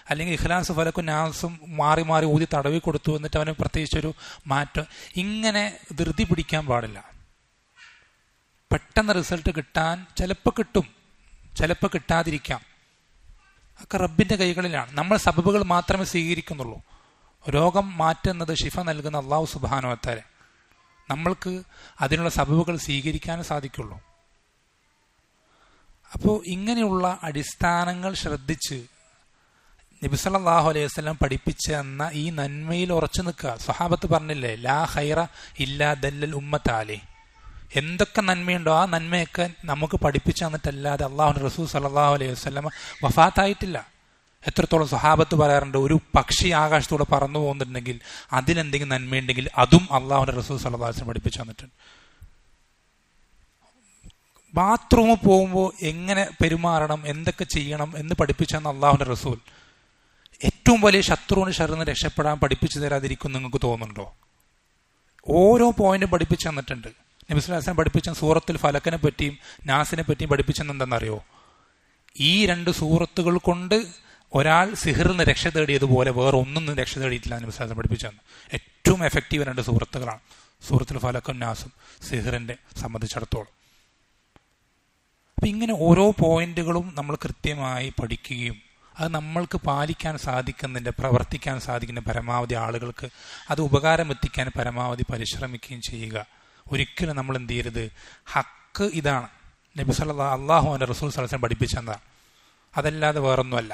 അല്ലെങ്കിൽ ഇഖ്ലാസ് ഫലക്കും നാസും മാറി മാറി ഊതി തടവി കൊടുത്തു എന്നിട്ട് അവന് പ്രത്യേകിച്ചൊരു മാറ്റം. ഇങ്ങനെ ധൃതി പിടിക്കാൻ പാടില്ല. പെട്ടെന്ന് റിസൾട്ട് കിട്ടാൻ ചിലപ്പോൾ കിട്ടും, ചിലപ്പോൾ കിട്ടാതിരിക്കാം. ഒക്കെ റബ്ബിന്റെ കൈകളിലാണ്. നമ്മൾ സബബുകൾ മാത്രമേ സ്വീകരിക്കുന്നുള്ളൂ. രോഗം മാറ്റുന്നത്, ശിഫ നൽകുന്ന അല്ലാഹു സുബ്ഹാനഹു വ തആല. നമ്മൾക്ക് അതിനുള്ള സബബുകൾ സ്വീകരിക്കാനേ സാധിക്കുള്ളൂ. അപ്പോൾ ഇങ്ങനെയുള്ള അടിസ്ഥാനങ്ങൾ ശ്രദ്ധിച്ച് നബി സല്ലല്ലാഹു അലൈഹി വസല്ലം പഠിപ്പിച്ച എന്ന ഈ നന്മയിൽ ഉറച്ചു നിൽക്കുക. സ്വഹാബത്ത് പറഞ്ഞില്ലേ, ലാ ഖൈറ ഇല്ലാ ദല്ലൽ ഉമ്മത അലൈഹി. എന്തൊക്കെ നന്മയുണ്ടോ ആ നന്മയൊക്കെ നമുക്ക് പഠിപ്പിച്ചു തന്നിട്ടല്ലാതെ അള്ളാഹുവിന്റെ റസൂൽ സല്ലല്ലാഹു അലൈഹി വസല്ലം വഫാത്തായിട്ടില്ല. എത്രത്തോളം സ്വഹാബത്ത് പറയാറുണ്ട്, ഒരു പക്ഷി ആകാശത്തൂടെ പറന്നു പോകുന്നുണ്ടെങ്കിൽ അതിലെന്തെങ്കിലും നന്മയുണ്ടെങ്കിൽ അതും അള്ളാഹുവിന്റെ റസൂൽ സല്ലല്ലാഹു അലൈഹി വസല്ലം പഠിപ്പിച്ചു തന്നിട്ടുണ്ട്. ബാത്റൂമിൽ പോകുമ്പോൾ എങ്ങനെ പെരുമാറണം, എന്തൊക്കെ ചെയ്യണം എന്ന് പഠിപ്പിച്ചെന്ന് അള്ളാഹുവിന്റെ റസൂൽ. ഏറ്റവും വലിയ ശത്രുവിന് ഷർന്ന് രക്ഷപ്പെടാൻ പഠിപ്പിച്ചു തരാതിരിക്കും നിങ്ങൾക്ക് തോന്നുന്നുണ്ടോ? ഓരോ പോയിന്റും പഠിപ്പിച്ചു തന്നിട്ടുണ്ട്. നബി സല്ലല്ലാഹു അലൈഹി വസല്ലം പഠിപ്പിച്ച സൂറത്തുൽ ഫലക്കിനെ പറ്റിയും നാസിനെ പറ്റിയും പഠിപ്പിച്ചെന്ന് എന്താണെന്നറിയോ? ഈ രണ്ട് സൂറത്തുകൾ കൊണ്ട് ഒരാൾ സിഹിറിൽ നിന്ന് രക്ഷ തേടിയതുപോലെ വേറെ ഒന്നും രക്ഷ തേടിയിട്ടില്ല. നബി സല്ലല്ലാഹു അലൈഹി വസല്ലം പഠിപ്പിച്ചു തന്നു. ഏറ്റവും എഫക്റ്റീവ് രണ്ട് സൂറത്തുകളാണ് സൂറത്തുൽ ഫലക്കും നാസും സിഹിറിന്റെ സംബന്ധിച്ചിടത്തോളം. അപ്പം ഇങ്ങനെ ഓരോ പോയിന്റുകളും നമ്മൾ കൃത്യമായി പഠിക്കുകയും അത് നമ്മൾക്ക് പാലിക്കാൻ സാധിക്കുന്നതിൻ്റെ, പ്രവർത്തിക്കാൻ സാധിക്കുന്ന പരമാവധി ആളുകൾക്ക് അത് ഉപകാരം എത്തിക്കാൻ പരമാവധി പരിശ്രമിക്കുകയും ചെയ്യുക. ഒരിക്കലും നമ്മൾ എന്ത് ചെയ്യരുത്, ഹക്ക് ഇതാണ്, നബി സല്ലല്ലാഹു അല്ലാഹുവിന്റെ റസൂൽ സല്ലല്ലാഹു അലൈഹി വസല്ലം പഠിപ്പിച്ചതാണ്, അതല്ലാതെ വേറൊന്നുമല്ല.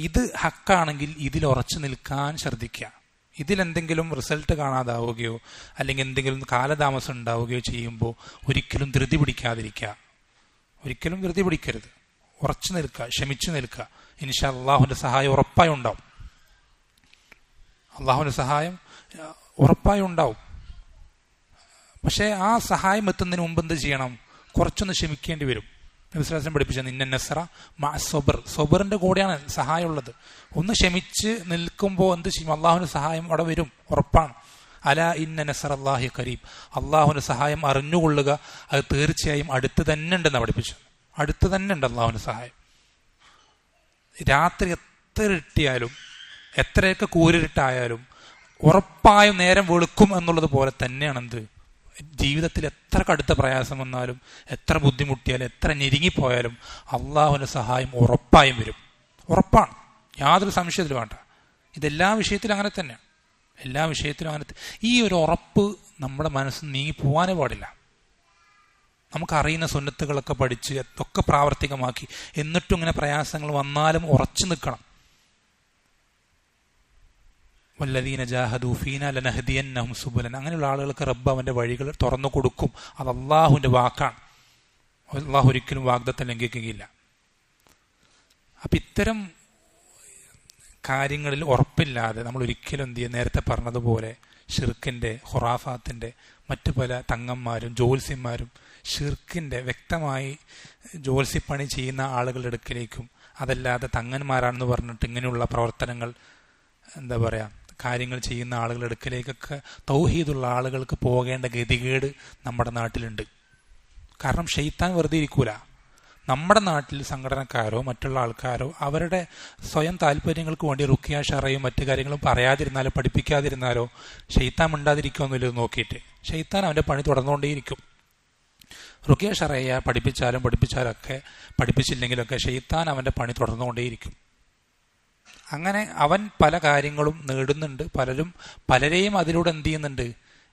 ഇത് ഹക്കാണെങ്കിൽ ഇതിൽ ഉറച്ചു നിൽക്കാൻ ശ്രദ്ധിക്കുക. ഇതിലെന്തെങ്കിലും റിസൾട്ട് കാണാതാവുകയോ അല്ലെങ്കിൽ എന്തെങ്കിലും കാലതാമസം ഉണ്ടാവുകയോ ചെയ്യുമ്പോൾ ഒരിക്കലും ധൃതി പിടിക്കാതിരിക്കുക. ഒരിക്കലും ധൃതി പിടിക്കരുത്. ഉറച്ചു നിൽക്കുക, ക്ഷമിച്ചു നിൽക്കുക. ഇൻഷാ അല്ലാഹുവിന്റെ സഹായം ഉറപ്പായി ഉണ്ടാവും. അള്ളാഹുവിന്റെ സഹായം ഉറപ്പായി ഉണ്ടാവും. പക്ഷേ ആ സഹായം എത്തുന്നതിന് മുമ്പ് എന്ത് ചെയ്യണം? കുറച്ചൊന്ന് ക്ഷമിക്കേണ്ടി വരും. നബി സല്ലല്ലാഹു അലൈഹി വസല്ലം പഠിപ്പിച്ചത് ഇന്ന നസ്റ മഅ സ്വബ്ർ, സ്വബറിന്റെ കൂടെയാണ് സഹായമുള്ളത്. ഒന്ന് ക്ഷമിച്ച് നിൽക്കുമ്പോൾ എന്ത് ചെയ്യും? അള്ളാഹുവിന്റെ സഹായം അവിടെ വരും, ഉറപ്പാണ്. അലാ ഇന്ന നസ്റല്ലാഹി ഖരീബ്, അള്ളാഹുവിന്റെ സഹായം അറിഞ്ഞുകൊള്ളുക, അത് തീർച്ചയായും അടുത്ത് തന്നെ ഉണ്ടെന്ന് പഠിപ്പിച്ചത്. അടുത്ത് തന്നെ ഉണ്ട് അള്ളാഹുവിന്റെ സഹായം. രാത്രി എത്ര ഇരുട്ടിയാലും എത്രയൊക്കെ കൂരിട്ടായാലും ഉറപ്പായും നേരം വെളുക്കും എന്നുള്ളത് പോലെ തന്നെയാണ് എന്ത്, ജീവിതത്തിൽ എത്ര കടുത്ത പ്രയാസം വന്നാലും എത്ര ബുദ്ധിമുട്ടിയാലും എത്ര ഞെരുങ്ങിപ്പോയാലും അള്ളാഹുവിന്റെ സഹായം ഉറപ്പായും വരും. ഉറപ്പാണ്, യാതൊരു സംശയത്തിലും വേണ്ട. ഇതെല്ലാ വിഷയത്തിലും അങ്ങനെ തന്നെയാണ്, എല്ലാ വിഷയത്തിലും അങ്ങനെ. ഈ ഒരു ഉറപ്പ് നമ്മുടെ മനസ്സിൽ നീങ്ങി പോവാനേ പാടില്ല. നമുക്കറിയുന്ന സുന്നത്തുകളൊക്കെ പഠിച്ച് ഒക്കെ പ്രാവർത്തികമാക്കി എന്നിട്ടും ഇങ്ങനെ പ്രയാസങ്ങൾ വന്നാലും ഉറച്ചു നിൽക്കണം. വല്ലദീന ജാഹദൂ ഫീനാ ലനഹ്ദിയന്നഹും സുബുലന, അങ്ങനെയുള്ള ആളുകൾക്ക് റബ്ബ് അവന്റെ വഴികൾ തുറന്നു കൊടുക്കും. അത് അള്ളാഹുവിന്റെ വാക്കാണ്. അള്ളാഹു ഒരിക്കലും വാഗ്ദത്തം ലംഘിക്കുകയില്ല. അപ്പം ഇത്തരം കാര്യങ്ങളിൽ ഉറപ്പില്ലാതെ നമ്മൾ ഒരിക്കലും എന്ത് ചെയ്യുക, നേരത്തെ പറഞ്ഞതുപോലെ ഷിർക്കിന്റെ, ഖുറാഫാത്തിന്റെ, മറ്റു പല തങ്ങന്മാരും ജ്യോത്സ്യന്മാരും ഷിർക്കിന്റെ വ്യക്തമായി ജ്യോത്സ്യപ്പണി ചെയ്യുന്ന ആളുകളുടെ അടുക്കിലേക്കും, അതല്ലാതെ തങ്ങന്മാരാണെന്ന് പറഞ്ഞിട്ട് ഇങ്ങനെയുള്ള പ്രവർത്തനങ്ങൾ, എന്താ പറയുക, കാര്യങ്ങൾ ചെയ്യുന്ന ആളുകളുടെ അടുക്കിലേക്കൊക്കെ തൗഹീദുള്ള ആളുകൾക്ക് പോകേണ്ട ഗതികേട് നമ്മുടെ നാട്ടിലുണ്ട്. കാരണം ഷെയ്ത്താൻ വെറുതെ ഇരിക്കൂല. നമ്മുടെ നാട്ടിൽ സംഘടനക്കാരോ മറ്റുള്ള ആൾക്കാരോ അവരുടെ സ്വയം താല്പര്യങ്ങൾക്ക് വേണ്ടി റുഖിയ ഷറയും മറ്റു കാര്യങ്ങളും പറയാതിരുന്നാലോ പഠിപ്പിക്കാതിരുന്നാലോ ഷെയ്ത്താൻ മിണ്ടാതിരിക്കുമെന്നില്ല നോക്കിയിട്ട് ഷെയ്ത്താൻ അവന്റെ പണി തുടർന്നുകൊണ്ടേയിരിക്കും. റുഖിയ ഷറയ പഠിപ്പിച്ചാലൊക്കെ പഠിപ്പിച്ചില്ലെങ്കിലൊക്കെ ഷെയ്ത്താൻ അവന്റെ പണി തുടർന്നുകൊണ്ടേയിരിക്കും. അങ്ങനെ അവൻ പല കാര്യങ്ങളും നേടുന്നുണ്ട്. പലരെയും അതിലൂടെ എന്ത് ചെയ്യുന്നുണ്ട്?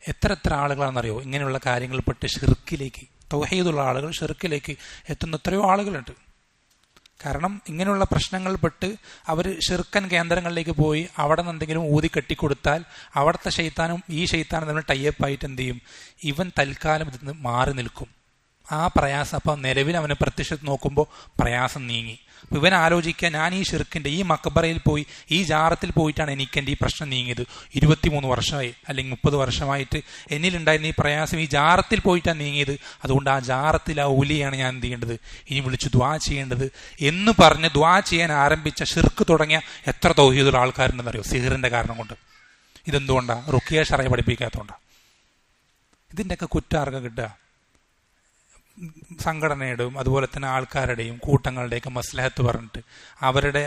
എത്ര ആളുകളാണെന്നറിയോ ഇങ്ങനെയുള്ള കാര്യങ്ങളിൽപ്പെട്ട് ഷിർക്കിലേക്ക്, തൗഹീദുള്ള ആളുകൾ ഷിർക്കിലേക്ക് എത്തുന്ന എത്രയോ ആളുകളുണ്ട്. കാരണം ഇങ്ങനെയുള്ള പ്രശ്നങ്ങളിൽപ്പെട്ട് അവർ ഷിർക്കൻ കേന്ദ്രങ്ങളിലേക്ക് പോയി അവിടെ നിന്ന് എന്തെങ്കിലും ഊതി കെട്ടിക്കൊടുത്താൽ അവിടുത്തെ ഷെയ്ത്താനും ഈ ഷെയ്ത്താനും തമ്മിൽ ടൈപ്പായിട്ട് എന്ത് ചെയ്യും? ഇവൻ തൽക്കാലം ഇതിൽ നിന്ന് മാറി നിൽക്കും. ആ പ്രയാസം അപ്പം നിലവിൽ അവനെ പ്രത്യക്ഷത്തിൽ നോക്കുമ്പോൾ പ്രയാസം നീങ്ങി. ഇവൻ ആലോചിക്കുക, ഞാൻ ഈ ഷിർക്കിന്റെ ഈ മക്ബറയിൽ പോയി ഈ ജാറത്തിൽ പോയിട്ടാണ് എനിക്ക് എൻ്റെ ഈ പ്രശ്നം നീങ്ങിയത്. 23 വർഷമായി അല്ലെങ്കിൽ 30 വർഷമായിട്ട് എന്നിലുണ്ടായിരുന്ന ഈ പ്രയാസം ഈ ജാറത്തിൽ പോയിട്ടാണ് നീങ്ങിയത്. അതുകൊണ്ട് ആ ജാറത്തിൽ ആ ഊലിയാണ് ഞാൻ എന്ത് ചെയ്യേണ്ടത്? ഇനി വിളിച്ച് ദ്വാ ചെയ്യേണ്ടത് എന്ന് പറഞ്ഞ് ദ്വാ ചെയ്യാൻ ആരംഭിച്ച ഷിർക്ക് തുടങ്ങിയ എത്ര തൗഹീദുള്ള ആൾക്കാരുണ്ടെന്നറിയോ? സിഹറിന്റെ കാരണം കൊണ്ട്. ഇതെന്തുകൊണ്ടാണ്? റുഖിയ ഷറയ പഠിപ്പിക്കാത്തതുകൊണ്ടാണ്. ഇതിൻ്റെയൊക്കെ കുറ്റാർക്കം കിട്ടുക സംഘടനയുടെയും അതുപോലെ തന്നെ ആൾക്കാരുടെയും കൂട്ടങ്ങളുടെയൊക്കെ മസ്ലഹത്ത് പറഞ്ഞിട്ട് അവരുടെ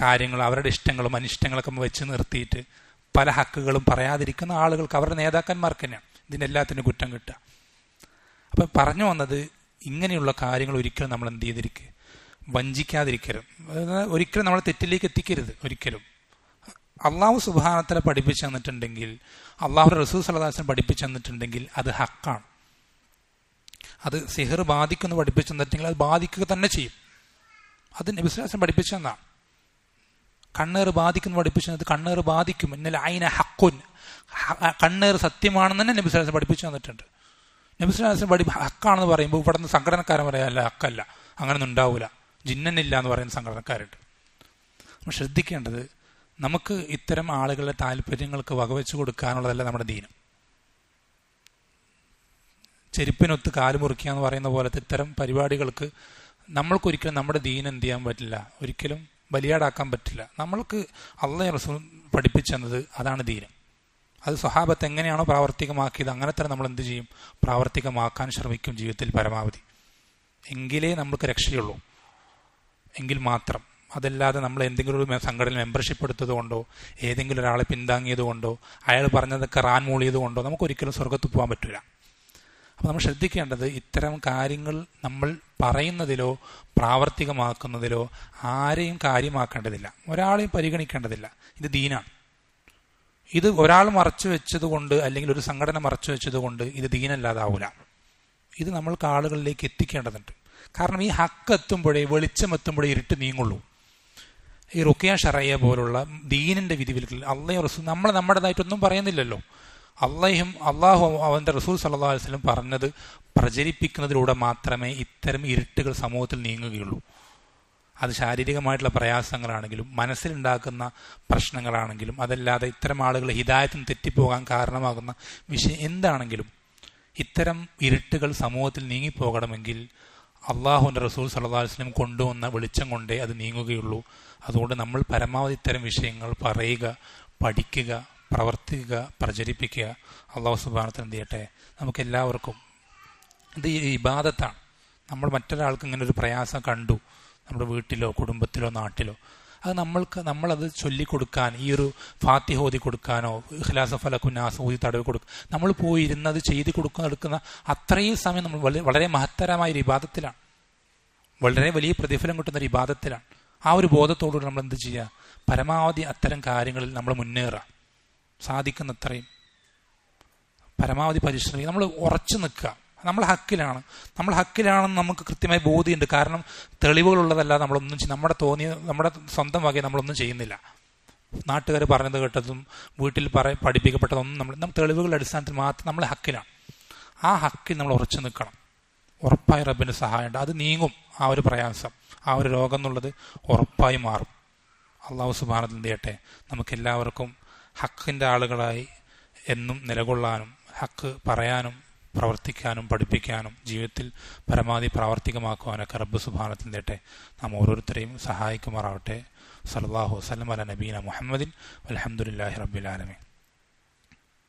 കാര്യങ്ങൾ അവരുടെ ഇഷ്ടങ്ങളും അനിഷ്ടങ്ങളൊക്കെ വെച്ച് നിർത്തിയിട്ട് പല ഹക്കുകളും പറയാതിരിക്കുന്ന ആളുകൾക്ക് അവരുടെ നേതാക്കന്മാർക്ക് തന്നെയാണ് ഇതിൻ്റെ എല്ലാത്തിനും കുറ്റം കിട്ടുക. അപ്പം പറഞ്ഞു വന്നത്, ഇങ്ങനെയുള്ള കാര്യങ്ങൾ ഒരിക്കലും നമ്മൾ എന്ത് ചെയ്തിരിക്കുക? വഞ്ചിക്കാതിരിക്കരുത്. ഒരിക്കലും നമ്മൾ തെറ്റിലേക്ക് എത്തിക്കരുത്. ഒരിക്കലും അള്ളാഹു സുബ്ഹാനഹു വ തആല പഠിപ്പിച്ചു തന്നിട്ടുണ്ടെങ്കിൽ, അള്ളാഹുവിന്റെ റസൂൽ സ്വല്ലല്ലാഹു അലൈഹി വസല്ലം പഠിപ്പിച്ചു തന്നിട്ടുണ്ടെങ്കിൽ അത് ഹക്കാണ്. അത് സിഹർ ബാധിക്കുന്നു പഠിപ്പിച്ചു തന്നിട്ടുണ്ടെങ്കിൽ അത് ബാധിക്കുക തന്നെ ചെയ്യും. അത് നബി സല്ലല്ലാഹു അലൈഹി വസല്ലം പഠിപ്പിച്ചു തന്നാണ്. കണ്ണേറ് ബാധിക്കുന്നു പഠിപ്പിച്ചു തന്നത് കണ്ണേറ് ബാധിക്കും. ഇന്നലെ ഐന ഹക്കുൻ, കണ്ണേറ് സത്യമാണെന്ന് തന്നെ നബി സല്ലല്ലാഹു അലൈഹി വസല്ലം പഠിപ്പിച്ചു തന്നിട്ടുണ്ട്. നബി സല്ലല്ലാഹു അലൈഹി വസല്ലം ഹക്കാണെന്ന് പറയുമ്പോൾ ഇവിടെ നിന്ന് സംഘടനക്കാരൻ പറയാല്ല ഹക്കല്ല, അങ്ങനൊന്നും ഉണ്ടാവില്ല, ജിന്നനില്ല എന്ന് പറയുന്ന സംഘടനക്കാരുണ്ട്. നമ്മൾ ശ്രദ്ധിക്കേണ്ടത്, നമുക്ക് ഇത്തരം ആളുകളുടെ താല്പര്യങ്ങൾക്ക് വകവെച്ചു കൊടുക്കാനുള്ളതല്ല നമ്മുടെ ദീനം. ചെരുപ്പിനൊത്ത് കാല് മുറിക്കുക എന്ന് പറയുന്ന പോലത്തെ ഇത്തരം പരിപാടികൾക്ക് നമ്മൾക്കൊരിക്കലും നമ്മുടെ ദീൻ എന്ത് ചെയ്യാൻ പറ്റില്ല, ഒരിക്കലും ബലിയാടാക്കാൻ പറ്റില്ല. നമ്മൾക്ക് അള്ളാഹു റസൂൽ പഠിപ്പിച്ചെന്നത് അതാണ് ദീനം. അത് സ്വഹാബത്ത് എങ്ങനെയാണോ പ്രാവർത്തികമാക്കിയത് അങ്ങനെ തന്നെ നമ്മൾ എന്ത് ചെയ്യും? പ്രാവർത്തികമാക്കാൻ ശ്രമിക്കും ജീവിതത്തിൽ പരമാവധി. എങ്കിലേ നമുക്ക് രക്ഷയുള്ളൂ. എങ്കിൽ മാത്രം. അതല്ലാതെ നമ്മൾ എന്തെങ്കിലും ഒരു സംഘടനയിൽ മെമ്പർഷിപ്പ് എടുത്തത് കൊണ്ടോ ഏതെങ്കിലും ഒരാളെ പിന്താങ്ങിയത് കൊണ്ടോ അയാൾ പറഞ്ഞതൊക്കെ റാൻ മൂളിയത് കൊണ്ടോ നമുക്കൊരിക്കലും സ്വർഗത്ത് പോകാൻ പറ്റില്ല. അപ്പം നമ്മൾ ശ്രദ്ധിക്കേണ്ടത്, ഇത്തരം കാര്യങ്ങൾ നമ്മൾ പറയുന്നതിലോ പ്രാവർത്തികമാക്കുന്നതിലോ ആരെയും കാര്യമാക്കേണ്ടതില്ല, ഒരാളെയും പരിഗണിക്കേണ്ടതില്ല. ഇത് ദീനാണ്. ഇത് ഒരാൾ മറച്ചു വെച്ചത് കൊണ്ട് അല്ലെങ്കിൽ ഒരു സംഘടന മറച്ചു വെച്ചത് കൊണ്ട് ഇത് ദീനല്ലാതാവൂല. ഇത് നമ്മൾക്ക് ആളുകളിലേക്ക് എത്തിക്കേണ്ടതുണ്ട്. കാരണം ഈ ഹക്ക് എത്തുമ്പോഴേ, വെളിച്ചം എത്തുമ്പോഴേ ഇരുട്ട് നീങ്ങുള്ളൂ. ഈ റുഖിയ ഷറയ്യ പോലുള്ള ദീനിന്റെ വിധിവിലക്കിൽ അള്ളാഹു റസൂൽ നമ്മൾ നമ്മുടേതായിട്ടൊന്നും പറയുന്നില്ലല്ലോ. അള്ളാഹു അവന്റെ റസൂൽ സല്ലല്ലാഹു അലൈഹി വസല്ലം പറഞ്ഞത് പ്രചരിപ്പിക്കുന്നതിലൂടെ മാത്രമേ ഇത്തരം ഇരുട്ടുകൾ സമൂഹത്തിൽ നീങ്ങുകയുള്ളൂ. അത് ശാരീരികമായിട്ടുള്ള പ്രയാസങ്ങളാണെങ്കിലും മനസ്സിലുണ്ടാക്കുന്ന പ്രശ്നങ്ങളാണെങ്കിലും അതല്ലാതെ ഇത്തരം ആളുകൾ ഹിദായത്തിന് തെറ്റിപ്പോകാൻ കാരണമാകുന്ന വിഷയം എന്താണെങ്കിലും ഇത്തരം ഇരുട്ടുകൾ സമൂഹത്തിൽ നീങ്ങിപ്പോകണമെങ്കിൽ അള്ളാഹുവിന്റെ റസൂൽ സല്ലല്ലാഹു അലൈഹി വസല്ലം കൊണ്ടുവന്ന വെളിച്ചം കൊണ്ടേ അത് നീങ്ങുകയുള്ളൂ. അതുകൊണ്ട് നമ്മൾ പരമാവധി ഇത്തരം വിഷയങ്ങൾ പറയുക, പഠിക്കുക, പ്രവർത്തിക്കുക, പ്രചരിപ്പിക്കുക. അള്ളാഹു സുബ്ഹാനഹു വ തആല എന്ത് ചെയ്യട്ടെ നമുക്കെല്ലാവർക്കും. ഇത് ഇബാദത്താണ്. നമ്മൾ മറ്റൊരാൾക്ക് ഇങ്ങനെ ഒരു പ്രയാസം കണ്ടു നമ്മുടെ വീട്ടിലോ കുടുംബത്തിലോ നാട്ടിലോ, അത് നമ്മളത് ചൊല്ലിക്കൊടുക്കാൻ, ഈ ഒരു ഫാത്തിഹ ഓതി കൊടുക്കാനോ ഇഖ്ലാസ് ഫലഖു നാസ് ഓതി തടവി കൊടുക്കുക, നമ്മൾ പോയി ഇരുന്നത് ചെയ്ത് എടുക്കുന്ന അത്രയും സമയം നമ്മൾ വളരെ മഹത്തരമായ ഒരു ഇബാദത്തിലാണ്, വളരെ വലിയ പ്രതിഫലം കിട്ടുന്ന ഒരു ഇബാദത്തിലാണ്. ആ ഒരു ബോധത്തോടുകൂടി നമ്മൾ എന്ത് ചെയ്യുക? പരമാവധി അത്തരം കാര്യങ്ങളിൽ നമ്മൾ മുന്നേറുക, സാധിക്കുന്നത്രയും പരമാവധി പരിശ്രമിക്കുക. നമ്മൾ ഉറച്ചു നിൽക്കുക. നമ്മൾ ഹക്കിലാണെന്ന് നമുക്ക് കൃത്യമായി ബോധ്യമുണ്ട്. കാരണം തെളിവുകളുള്ളതല്ലാതെ നമ്മളൊന്നും നമ്മുടെ സ്വന്തം വകയെ നമ്മളൊന്നും ചെയ്യുന്നില്ല. നാട്ടുകാർ പറഞ്ഞത് കേട്ടതും വീട്ടിൽ പഠിപ്പിക്കപ്പെട്ടതൊന്നും നമ്മൾ തെളിവുകളുടെ അടിസ്ഥാനത്തിൽ മാത്രം നമ്മൾ ഹക്കിലാണ്. ആ ഹക്കിൽ നമ്മൾ ഉറച്ചു നിൽക്കണം. ഉറപ്പായി റബ്ബിന്റെ സഹായമുണ്ട്. അത് നീങ്ങും. ആ ഒരു പ്രയാസം, ആ ഒരു രോഗം എന്നുള്ളത് ഉറപ്പായി മാറും. അള്ളാഹു സുബ്ഹാനഹു വ തആല ചെയ്യട്ടെ നമുക്കെല്ലാവർക്കും ഹക്കിന്റെ ആളുകളായി എന്നും നിലകൊള്ളാനും ഹക്ക് പറയാനും പ്രവർത്തിക്കാനും പഠിപ്പിക്കാനും ജീവിതത്തിൽ പരമാവധി പ്രാവർത്തികമാക്കുവാനൊക്കെ റബ്ബ് സുബ്ഹാനഹു വ തആല ചെയ്യട്ടെ നാം ഓരോരുത്തരെയും സഹായിക്കുമാറാവട്ടെ. സല്ലല്ലാഹു അലൈഹി വസല്ലം അലാ നബീന മുഹമ്മദിൻ വൽഹംദുലില്ലാഹി റബ്ബിൽ ആലമീൻ.